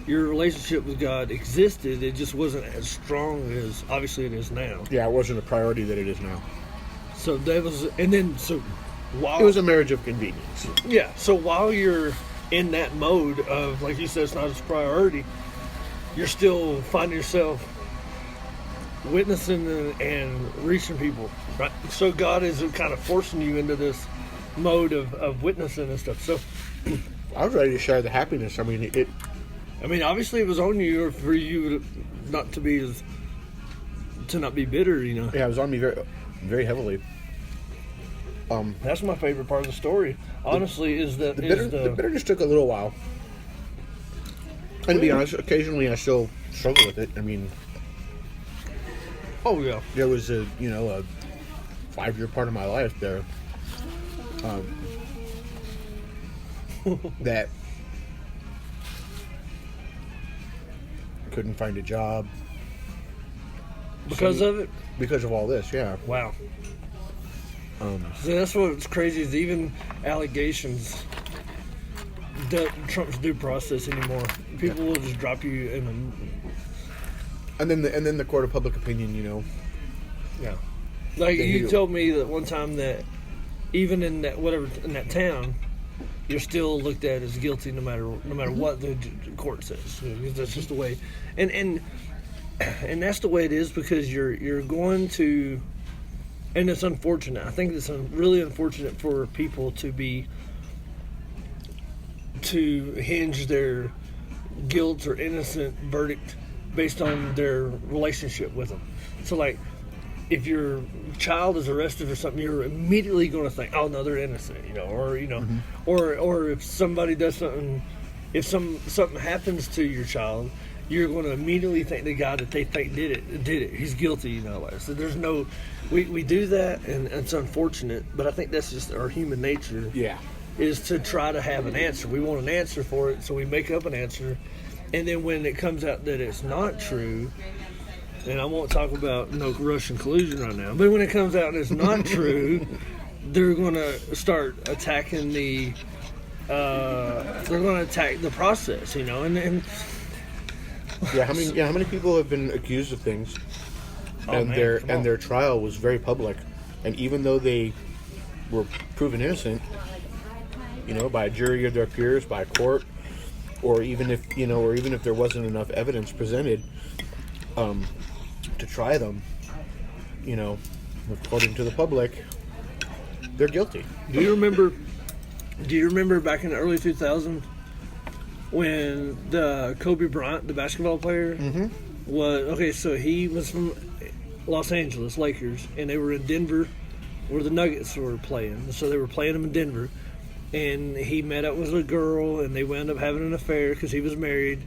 your relationship with God existed. It just wasn't as strong as obviously it is now. Yeah, it wasn't a priority that it is now. So that was, and then while it was a marriage of convenience. Yeah. So while you're in that mode of, like you said, it's not as a priority, you're still finding yourself witnessing and reaching people, right? So God is kind of forcing you into this mode of witnessing and stuff. So I was ready to share the happiness. I mean, obviously it was on you for you not to be bitter, Yeah, it was on me very, very heavily. That's my favorite part of the story, honestly, is that the bitterness took a little while. And to be honest, occasionally I still struggle with it. I mean, oh yeah, there was a 5-year part of my life there that couldn't find a job because of it, because of all this. Yeah. Wow. So that's what's crazy, is even allegations Trump's due process anymore. People will just drop you in and then the court of public opinion, Yeah. Like you told me that one time that even in that town, you're still looked at as guilty no matter what the court says. That's just the way, and that's the way it is, because you're going to, and it's unfortunate. I think it's really unfortunate for people to hinge their guilt or innocent verdict based on their relationship with them. So like, if your child is arrested for something, you're immediately going to think, oh no, they're innocent, or if somebody does something, if something happens to your child, you're going to immediately think the guy that they think did it. He's guilty, So there's no, we do that, and it's unfortunate, but I think that's just our human nature. Yeah. Is to try to have an answer. We want an answer for it, so we make up an answer, and then when it comes out that it's not true, and I won't talk about no Russian collusion right now, but when it comes out and it's not true, they're going to start attacking the process, and how many people have been accused of things, their trial was very public, and even though they were proven innocent, by a jury of their peers, by a court, or even if there wasn't enough evidence presented to try them, according to the public, they're guilty. Do you remember back in the early 2000s when the Kobe Bryant, the basketball player, so he was from Los Angeles Lakers, and they were in Denver where the Nuggets were playing. So they were playing them in Denver, and he met up with a girl, and they wound up having an affair because he was married.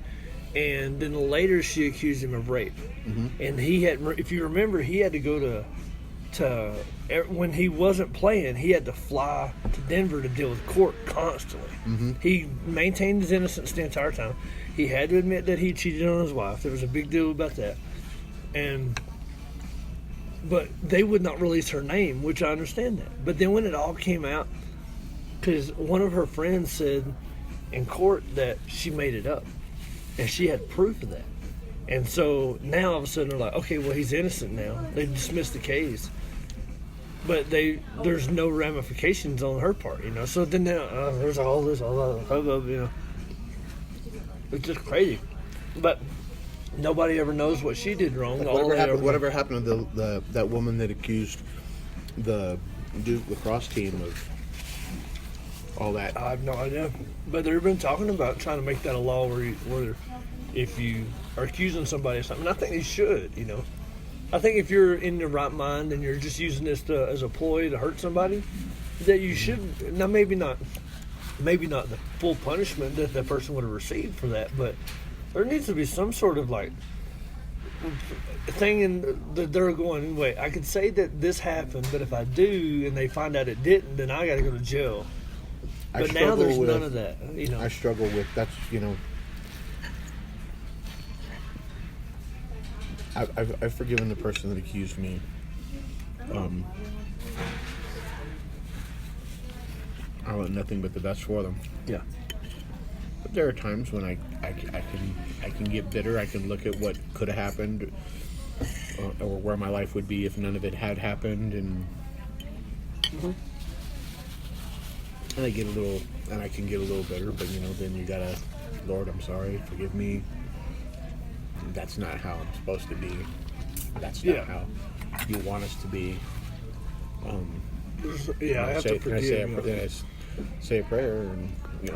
And then later she accused him of rape. And he had, if you remember, he had to go to when he wasn't playing, he had to fly to Denver to deal with court constantly. He maintained his innocence the entire time. He had to admit that he cheated on his wife. There was a big deal about that. But they would not release her name, which I understand that. But then when it all came out, because one of her friends said in court that she made it up, and she had proof of that. And so now all of a sudden they're like, okay, well, he's innocent now. They dismissed the case. But there's no ramifications on her part, So then now there's all that hubbub, It's just crazy. But nobody ever knows what she did wrong. Whatever happened to that woman that accused the Duke lacrosse team of all that? I have no idea. But they've been talking about trying to make that a law where if you are accusing somebody of something, I think they should, I think if you're in your right mind and you're just using this as a ploy to hurt somebody, that you should, now maybe not the full punishment that that person would have received for that, but there needs to be some sort of thing that they're going, wait, I could say that this happened, but if I do and they find out it didn't, then I got to go to jail. But now there's none of that, I struggle with, that's, I've forgiven the person that accused me. I want nothing but the best for them. Yeah. But there are times when I can get bitter. I can look at what could have happened, or where my life would be if none of it had happened, and I can get a little bitter. But then you gotta, Lord, I'm sorry, forgive me. That's not how I'm supposed to be. That's not how you want us to be. I have to forgive. Say a prayer, and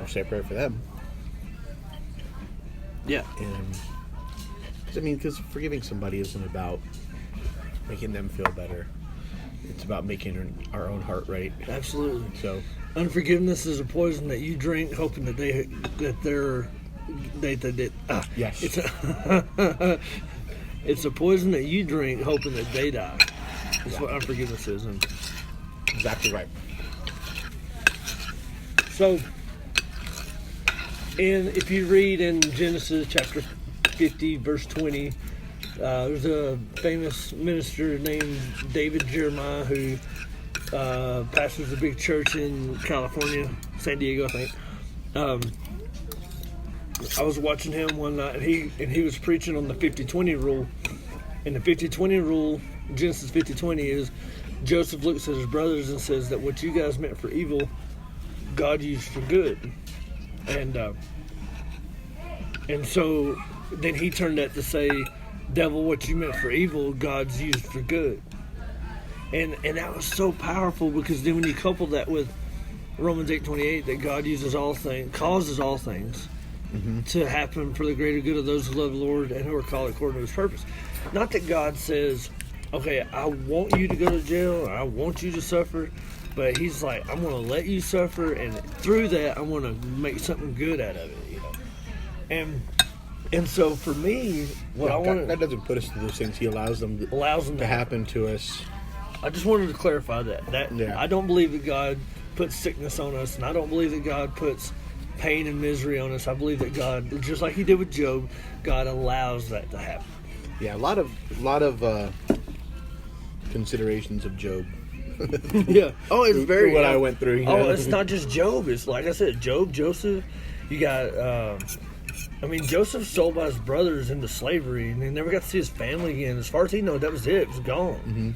say a prayer for them. Yeah, and because forgiving somebody isn't about making them feel better. It's about making our own heart right. Absolutely. So, unforgiveness is a poison that you drink, hoping that yes. It's a poison that you drink, hoping that they die. That's what unforgiveness is. Exactly right. So, if you read in Genesis chapter 50, verse 20, there's a famous minister named David Jeremiah who pastors a big church in California, San Diego, I think. I was watching him one night, and he was preaching on the 50-20 rule. And the 50-20 rule, Genesis 50-20, is Joseph looks at his brothers and says that what you guys meant for evil, God used for good. And so then he turned that to say, devil, what you meant for evil, God's used for good. And that was so powerful, because then when you couple that with Romans 8:28, that God uses all things, causes all things to happen for the greater good of those who love the Lord and who are called according to his purpose. Not that God says, okay, I want you to go to jail, or I want you to suffer, but he's like, I'm going to let you suffer, and through that, I'm going to make something good out of it, And so for me, that doesn't put us to those things. He allows them to happen to us. I just wanted to clarify that. I don't believe that God puts sickness on us, and I don't believe that God puts pain and misery on us. I believe that God, just like he did with Job, God allows that to happen. Yeah, a lot of considerations of Job. Yeah. Oh, it's very what I went through. It's not just Job. It's like I said, Job, Joseph. You got. Joseph sold by his brothers into slavery, and he never got to see his family again. As far as he knows, that was it. It was gone.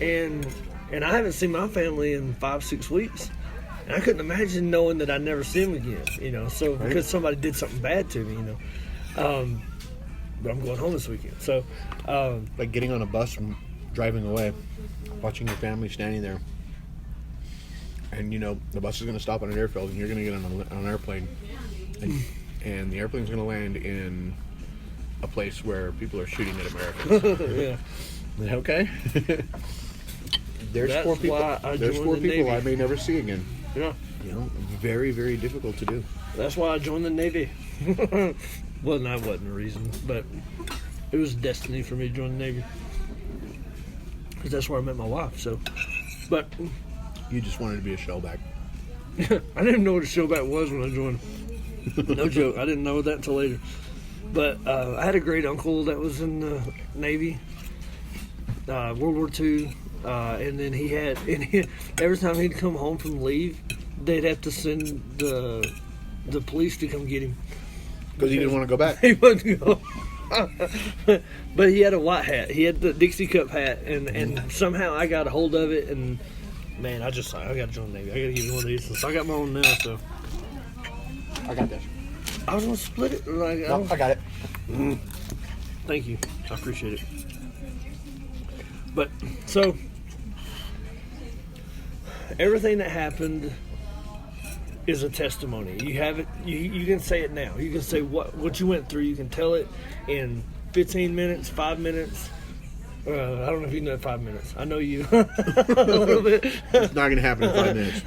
And I haven't seen my family in 5-6 weeks. And I couldn't imagine knowing that I'd never see him again, you know. So Right. because somebody did something bad to me, you know. But I'm going home this weekend. So, Like getting on a bus and driving away, watching your family standing there, and you know the bus is going to stop on an airfield, and you're going to get on an airplane, and the airplane's going to land in a place where people are shooting at Americans. yeah. Okay. There's That's four people. why I There's joined four the people Navy. I may never see again. Yeah. You know, very, very difficult to do. That's why I joined the Navy. Well, that wasn't a reason, but it was destiny for me to join the Navy. Because that's where I met my wife, so. But You just wanted to be a shellback. I didn't even know what a showback was when I joined. No joke. I didn't know that until later. But I had a great uncle that was in the Navy, World War II. And then every time he'd come home from leave, they'd have to send the police to come get him. Because he didn't want to go back. He wouldn't go. But he had a white hat. He had the Dixie Cup hat, and somehow I got a hold of it, and man, I got to join the Navy. I got to give you one of these. So I got my own now, so. I got this. I was going to split it. Like, No, I got it. Thank you. I appreciate it. But, so, everything that happened is a testimony. You have it. You can say it now. You can say what you went through. You can tell it in 15 minutes, 5 minutes. I don't know if you know 5 minutes. I know you a little bit. It's not going to happen in 5 minutes.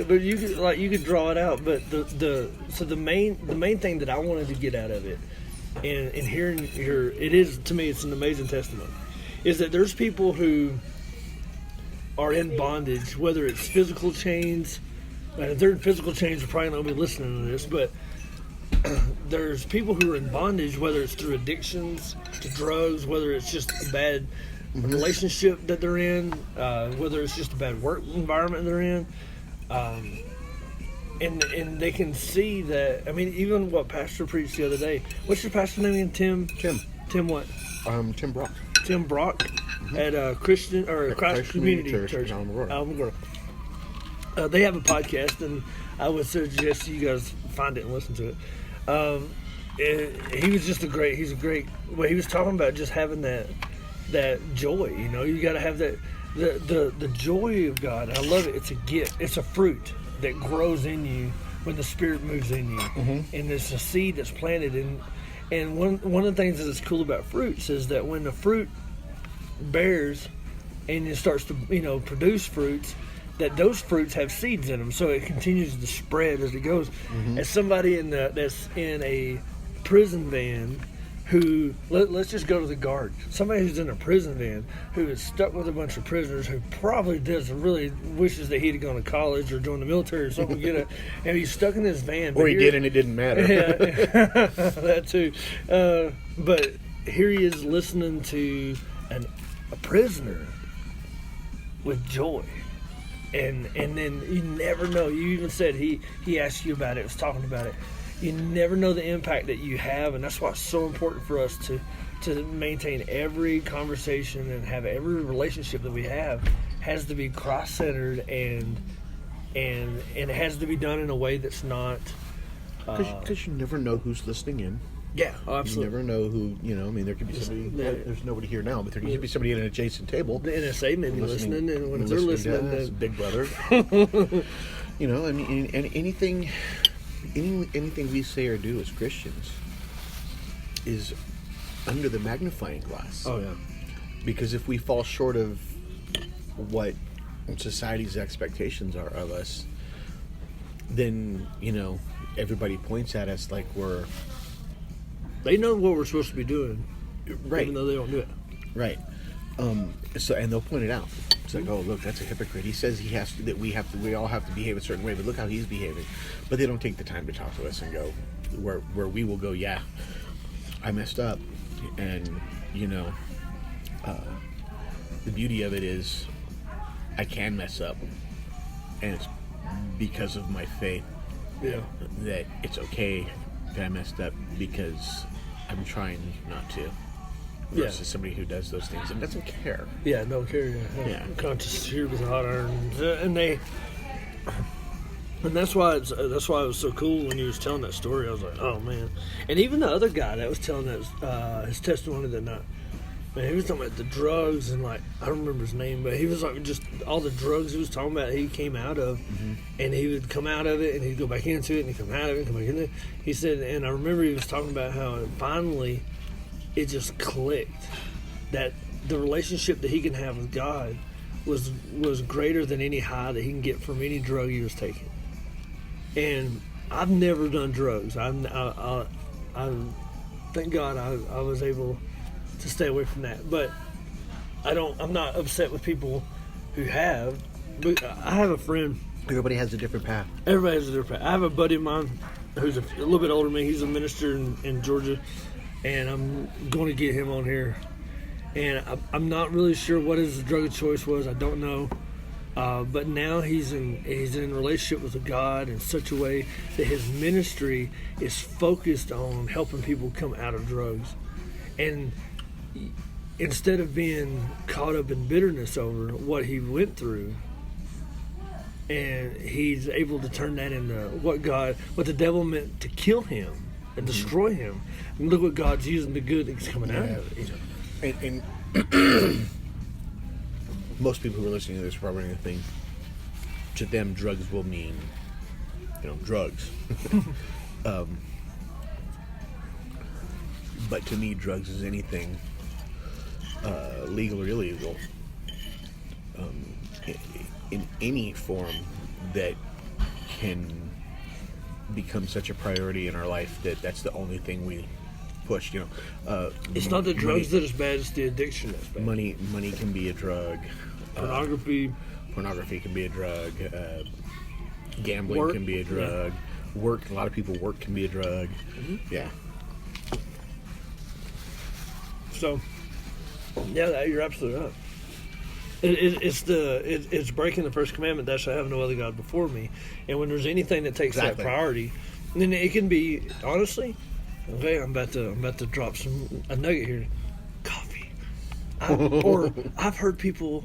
But you could draw it out. But the main thing that I wanted to get out of it, and hearing it is, to me, it's an amazing testimony, is that there's people who are in bondage, whether it's physical chains. If they're in physical chains, they're probably not going to be listening to this, but there's people who are in bondage, whether it's through addictions to drugs, whether it's just a bad relationship that they're in, whether it's just a bad work environment they're in, and they can see that. I mean, even what Pastor preached the other day. What's your pastor name again? Tim what? Tim Brock. Tim Brock at Christian or Christ Community Church, Alamogordo. They have a podcast, and I would suggest you guys find it and listen to it. He was just he's a great. Well, he was talking about just having that joy. You know, you got to have that the joy of God. I love it. It's a gift. It's a fruit that grows in you when the Spirit moves in you, and it's a seed that's planted. And one of the things that's cool about fruits is that when the fruit bears and it starts to produce fruits, that those fruits have seeds in them, so it continues to spread as it goes. As somebody that's in a prison van, who let's just go to the guard. Somebody who's in a prison van who is stuck with a bunch of prisoners, who probably really wishes that he'd have gone to college or joined the military or something, and he's stuck in this van. Or he did, and it didn't matter. Yeah, that too. But here he is listening to a prisoner with joy. And then you never know. You even said he asked you about it, was talking about it. You never know the impact that you have, and that's why it's so important for us to maintain every conversation and have every relationship that we have has to be cross-centered and it has to be done in a way that's not. Because you never know who's listening in. Yeah, absolutely. You never know who, I mean, there could be somebody, there's nobody here now, but there could be somebody at an adjacent table. The NSA may be listening, and when they're listening, to Big Brother. I mean, anything we say or do as Christians is under the magnifying glass. Oh, yeah. Because if we fall short of what society's expectations are of us, then, everybody points at us like we're... They know what we're supposed to be doing, right? Even though they don't do it, right? So, and they'll point it out. It's like, oh, look, that's a hypocrite. He says we all have to behave a certain way, but look how he's behaving. But they don't take the time to talk to us and go where we will go. Yeah, I messed up, and the beauty of it is, I can mess up, and it's because of my faith. Yeah, that it's okay that I messed up because I'm trying not to. Versus somebody who does those things and doesn't care. Yeah, don't care. Yeah. Conscious here with a hot iron, and And that's why it was so cool when he was telling that story. I was like, oh man! And even the other guy that was telling that his testimony that night, man, he was talking about the drugs and like I don't remember his name, but he was like just all the drugs he was talking about. He came out of, and he would come out of it, and he'd go back into it, and he'd come out of it, and come back in it. He said, and I remember he was talking about how finally it just clicked that the relationship that he can have with God was greater than any high that he can get from any drug he was taking. And I've never done drugs. I thank God I was able to stay away from that. But I'm not upset with people who have. But I have a friend. Everybody has a different path. Everybody has a different path. I have a buddy of mine who's a little bit older than me. He's a minister in Georgia, and I'm going to get him on here. And I'm not really sure what his drug of choice was. I don't know. But now he's in a relationship with God in such a way that his ministry is focused on helping people come out of drugs. And instead of being caught up in bitterness over what he went through, and he's able to turn that into what the devil meant to kill him and destroy him. And look what God's using, the good that's coming out of it. And most people who are listening to this are probably going to think, to them, drugs will mean, drugs. But to me, drugs is anything, legal or illegal, in any form that can become such a priority in our life that's the only thing we push. It's not the drugs that is bad; it's the addiction that's bad. Money can be a drug. Pornography can be a drug. Gambling can be a drug. Yeah. Work. A lot of people work can be a drug. Mm-hmm. Yeah. So, yeah, you're absolutely right. It's breaking the first commandment. Thou shalt have no other god before me. And when there's anything that takes that priority, then it can be honestly. Okay, I'm about to drop a nugget here. Coffee. I've heard people.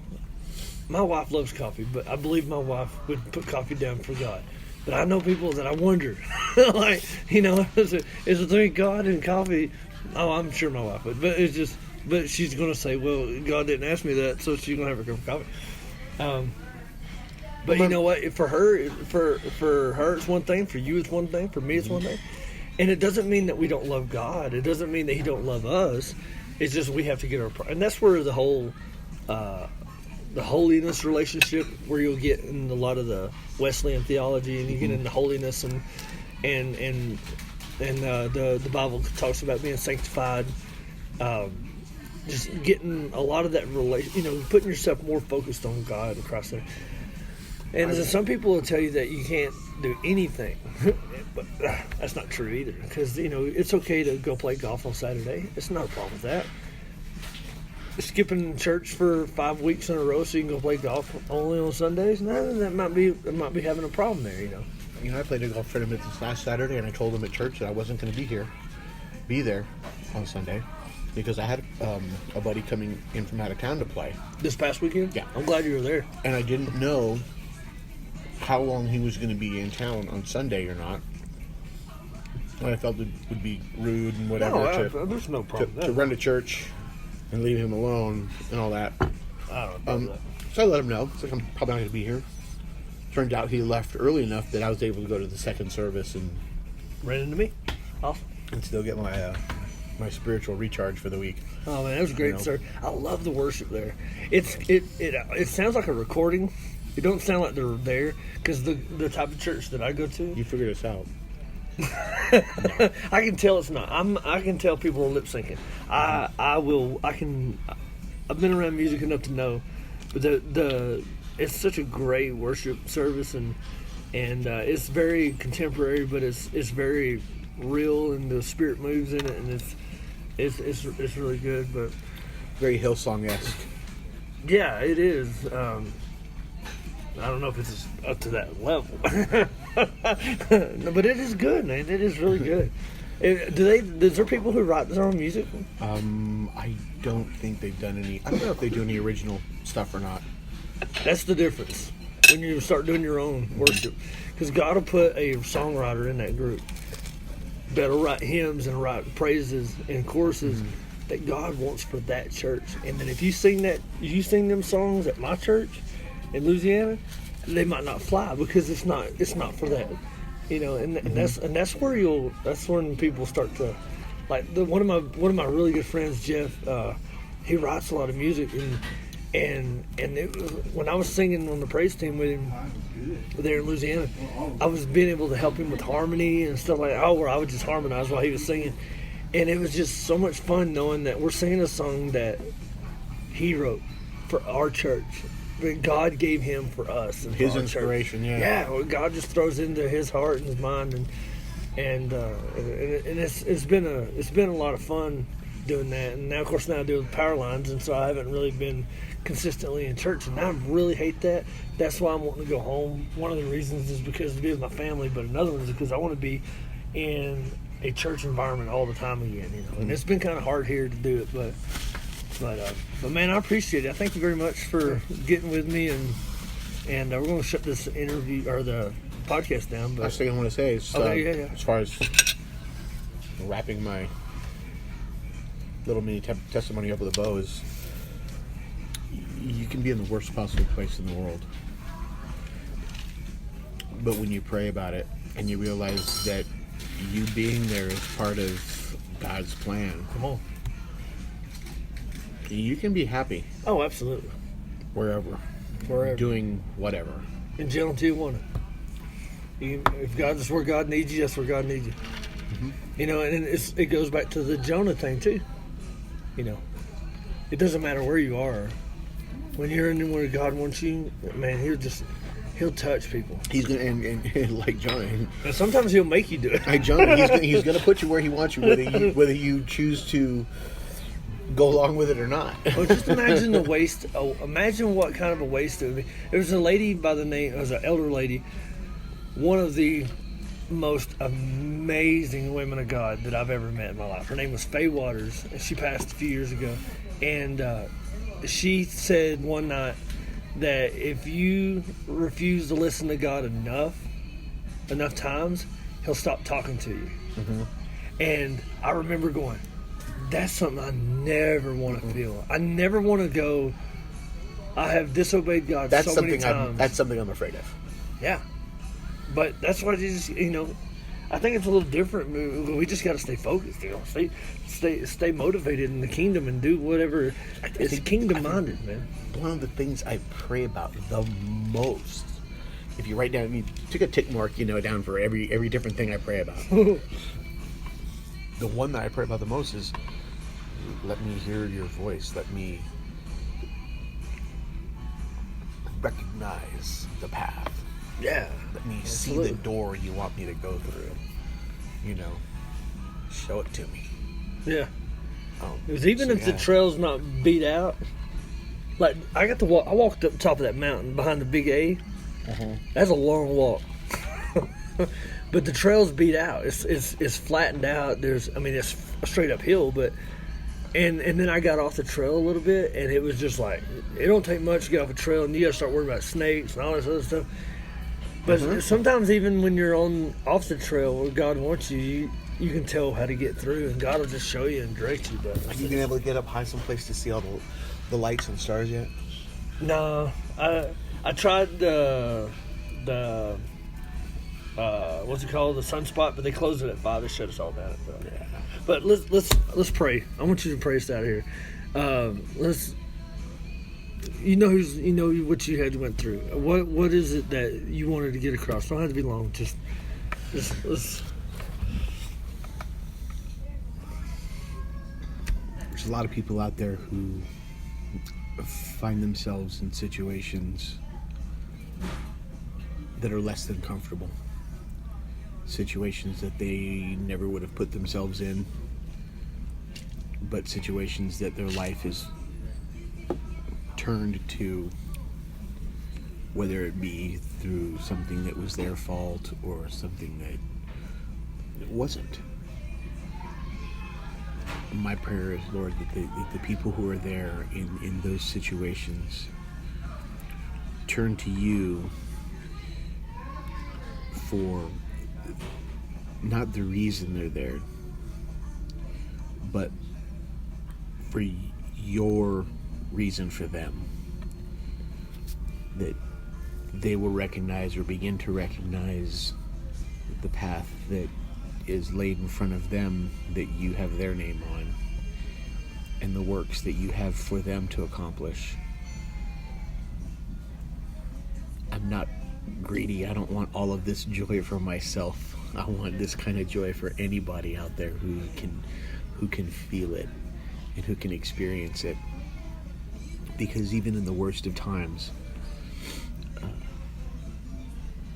My wife loves coffee, but I believe my wife would put coffee down for God. But I know people that I wonder, like, is it drink God and coffee? Oh, I'm sure my wife would, but she's going to say, well, God didn't ask me that, so she's going to have her cup of coffee. But you know what? For her, it's one thing. For you, it's one thing. For me, it's one thing. And it doesn't mean that we don't love God. It doesn't mean that He don't love us. It's just we have to get and that's where the whole the holiness relationship, where you'll get in a lot of the Wesleyan theology, and you get into holiness and the Bible talks about being sanctified. Just getting a lot of that putting yourself more focused on God across there. And some people will tell you that you can't do anything, but that's not true either. Because it's okay to go play golf on Saturday. It's not a problem with that. Skipping church for 5 weeks in a row so you can go play golf only on Sundays, that might be having a problem there. I played a golf tournament this last Saturday, and I told them at church that I wasn't going to be there on Sunday, because I had a buddy coming in from out of town to play. This past weekend? Yeah. I'm glad you were there. And I didn't know how long he was going to be in town on Sunday or not. And I felt it would be rude and whatever there's no problem to run to church and leave him alone and all that. I don't know. So I let him know. It's like, I'm probably not going to be here. Turned out he left early enough that I was able to go to the second service and ran into me. Awesome. And still get my spiritual recharge for the week. Oh man, that was great, sir. I love the worship there. It sounds like a recording. It don't sound like they're there, because the type of church that I go to. You figured this out. I can tell it's not. I can tell people are lip syncing. I've been around music enough to know, but it's such a great worship service, and it's very contemporary, but it's very real, and the Spirit moves in it, and it's really good. But very Hillsong-esque. Yeah, it is. I don't know if it's up to that level, no, but it is good, man. It is really good. Is there people who write their own music? I don't think they've done any. I don't know if they do any original stuff or not. That's the difference. when you start doing your own worship. Because God will put a songwriter in that group that'll write hymns and write praises and choruses that God wants for that church. And then if you sing them songs at my church in Louisiana, they might not fly because it's not for that. And that's when people start to like one of my really good friends, Jeff. He writes a lot of music, and when I was singing on the praise team with him there in Louisiana, I was being able to help him with harmony and stuff like that. Where I would just harmonize while he was singing, and it was just so much fun knowing that we're singing a song that he wrote for our church. That God gave him for us and his for our inspiration. church. Well, God just throws into his heart and his mind, and it's been a lot of fun doing that. And now, of course, I do with power lines, and so I haven't really been consistently in church, and I really hate that. That's why I'm wanting to go home. One of the reasons is because to be with my family, but another one is because I want to be in a church environment all the time again. And it's been kind of hard here to do it, but man, I appreciate it. I thank you very much for getting with me, and we're going to shut this interview or the podcast down. But last thing I want to say is, as far as wrapping my little mini testimony up with a bow, is you can be in the worst possible place in the world, but when you pray about it and you realize that you being there is part of God's plan, come on, you can be happy. Oh, absolutely. Wherever. Doing whatever. In jail until you want it. If that's where God needs you, that's where God needs you. And it goes back to the Jonah thing too. It doesn't matter where you are. When you're in where God wants you, man, he'll touch people. He's gonna and like Jonah. And sometimes he'll make you do it. Like Jonah, he's gonna put you where he wants you, whether you choose to go along with it or not. Well, just imagine the waste. Imagine what kind of a waste it would be. There was a lady by the name, it was an elder lady, one of the most amazing women of God that I've ever met in my life. Her name was Faye Waters, and she passed a few years ago. And she said one night that if you refuse to listen to God enough times, He'll stop talking to you. And I remember going, that's something I never want to feel. I never want to go, I have disobeyed God so many times. That's something I'm afraid of. Yeah. But that's why I think it's a little different. We just got to stay focused, stay motivated in the kingdom and do whatever is kingdom-minded, man. One of the things I pray about the most, if you write down, you took a tick mark, down for every different thing I pray about. The one that I pray about the most is, let me hear your voice. Let me recognize the path. Yeah. Let me absolutely. see the door you want me to go through. Show it to me. Yeah. Because even if the trail's not beat out, like I walked up the top of that mountain behind the Big A. That's a long walk. But the trail's beat out. It's flattened out. It's a straight uphill, but and then I got off the trail a little bit, and it was just like, it don't take much to get off a trail, and you gotta start worrying about snakes and all this other stuff. But sometimes even when you're off the trail where God wants you, you can tell how to get through, and God will just show you and direct you. But have you been able to get up high someplace to see all the lights and stars yet? No, I tried the what's it called, the Sunspot, but they closed it at 5. They shut us all down at 5. Yeah. But let's pray. I want you to pray us out of here. Let's. You know what you went through. What is it that you wanted to get across? Don't have to be long. Just let's. There's a lot of people out there who find themselves in situations that are less than comfortable. Situations that they never would have put themselves in, but situations that their life is turned to, whether it be through something that was their fault or something that wasn't. My prayer is, Lord, that the people who are there in those situations turn to you for not the reason they're there, but for your reason for them. That they will recognize or begin to recognize the path that is laid in front of them that you have their name on, and the works that you have for them to accomplish. I'm not greedy. I don't want all of this joy for myself. I want this kind of joy for anybody out there who can feel it and who can experience it. Because even in the worst of times,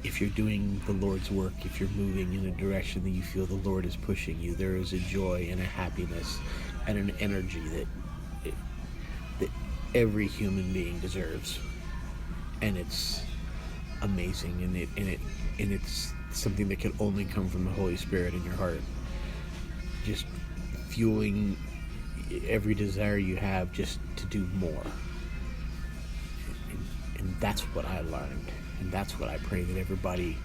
if you're doing the Lord's work, if you're moving in a direction that you feel the Lord is pushing you, there is a joy and a happiness and an energy that every human being deserves, and it's amazing, and it's something that can only come from the Holy Spirit in your heart, just fueling every desire you have just to do more. And that's what I learned. And that's what I pray that everybody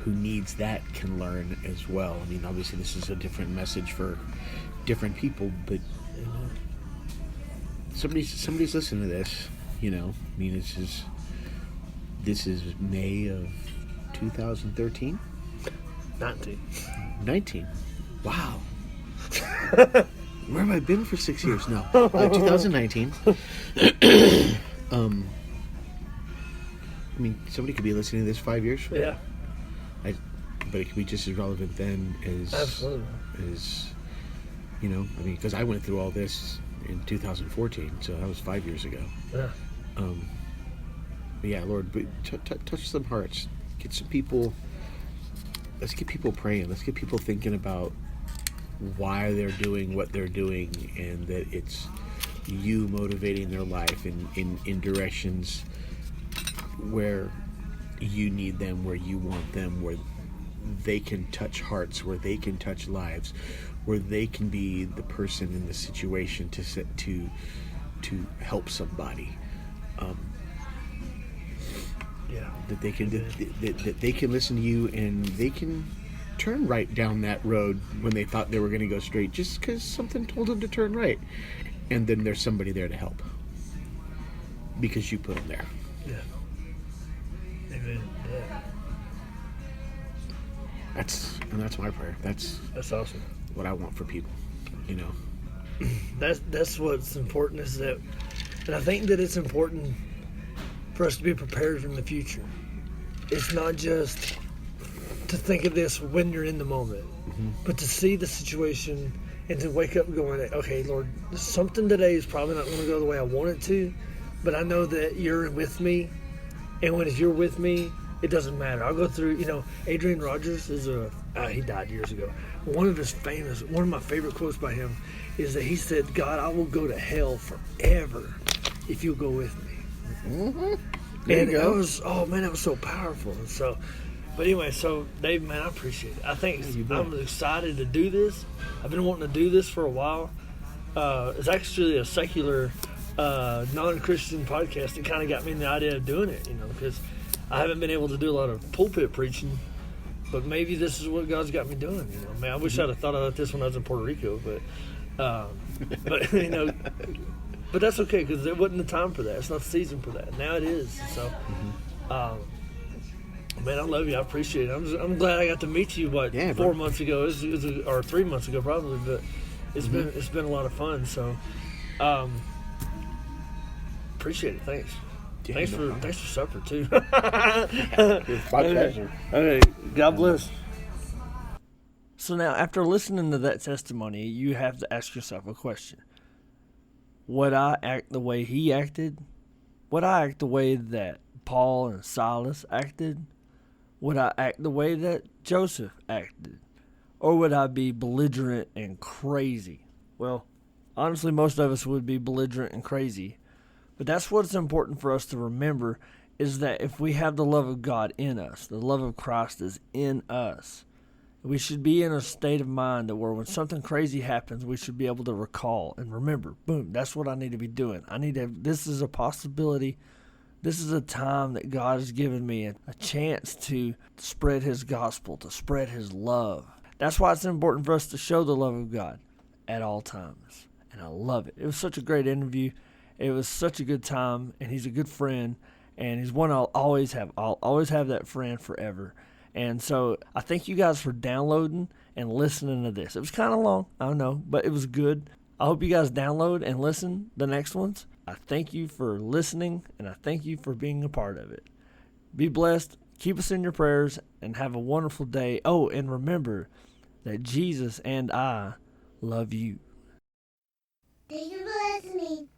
who needs that can learn as well. I mean, obviously this is a different message for different people, but somebody's listening to this, you know. I mean, this is May of 2013? 19. Wow. Where have I been for 6 years? No. 2019. I mean, somebody could be listening to this 5 years from now. Yeah. But it could be just as relevant then as, you know, I mean, because I went through all this in 2014, so that was 5 years ago. Yeah. But yeah, Lord, touch some hearts. Get some people, let's get people praying. Let's get people thinking about why they're doing what they're doing, and that it's you motivating their life in directions where you need them, where you want them, where they can touch hearts, where they can touch lives, where they can be the person in the situation to help somebody. That they can that they can listen to you, and they can turn right down that road when they thought they were going to go straight, just because something told them to turn right, and then there's somebody there to help because you put them there. Yeah. Amen. Yeah. That's my prayer. That's awesome. What I want for people, you know. That's what's important, is that, and I think that it's important for us to be prepared in the future. It's not just to think of this when you're in the moment, but to see the situation and to wake up going, okay, Lord, something today is probably not going to go the way I want it to, but I know that you're with me, and if you're with me, it doesn't matter. I'll go through, you know, Adrian Rogers is he died years ago. One of my favorite quotes by him is that he said, God, I will go to hell forever if you'll go with me. Mm-hmm. And it was, that was so powerful. And so, but anyway, so Dave, man, I appreciate it. I think I'm excited to do this. I've been wanting to do this for a while. It's actually a secular, non-Christian podcast that kind of got me in the idea of doing it, you know, because I haven't been able to do a lot of pulpit preaching, but maybe this is what God's got me doing, you know. Man, I wish I'd have thought about this when I was in Puerto Rico, but you know, but that's okay, because there wasn't the time for that. It's not the season for that. Now it is. So, man, I love you. I appreciate it. I'm glad I got to meet you. 4 months ago, or 3 months ago, probably. But it's been a lot of fun. So, appreciate it. Thanks. Yeah, thanks for supper too. It's my pleasure. Okay, God bless. So now, after listening to that testimony, you have to ask yourself a question. Would I act the way he acted? Would I act the way that Paul and Silas acted? Would I act the way that Joseph acted? Or would I be belligerent and crazy? Well, honestly, most of us would be belligerent and crazy. But that's what's important for us to remember, is that if we have the love of God in us, the love of Christ is in us, we should be in a state of mind that where when something crazy happens, we should be able to recall and remember, boom, that's what I need to be doing. This is a possibility This is a time that God has given me a chance to spread his gospel, to spread his love. That's why it's important for us to show the love of God at all times. And I love it. It was such a great interview. It was such a good time, and he's a good friend, and he's one I'll always have. I'll always have that friend forever. And so I thank you guys for downloading and listening to this. It was kind of long, I don't know, but it was good. I hope you guys download and listen the next ones. I thank you for listening, and I thank you for being a part of it. Be blessed. Keep us in your prayers, and have a wonderful day. Oh, and remember that Jesus and I love you. Thank you for listening.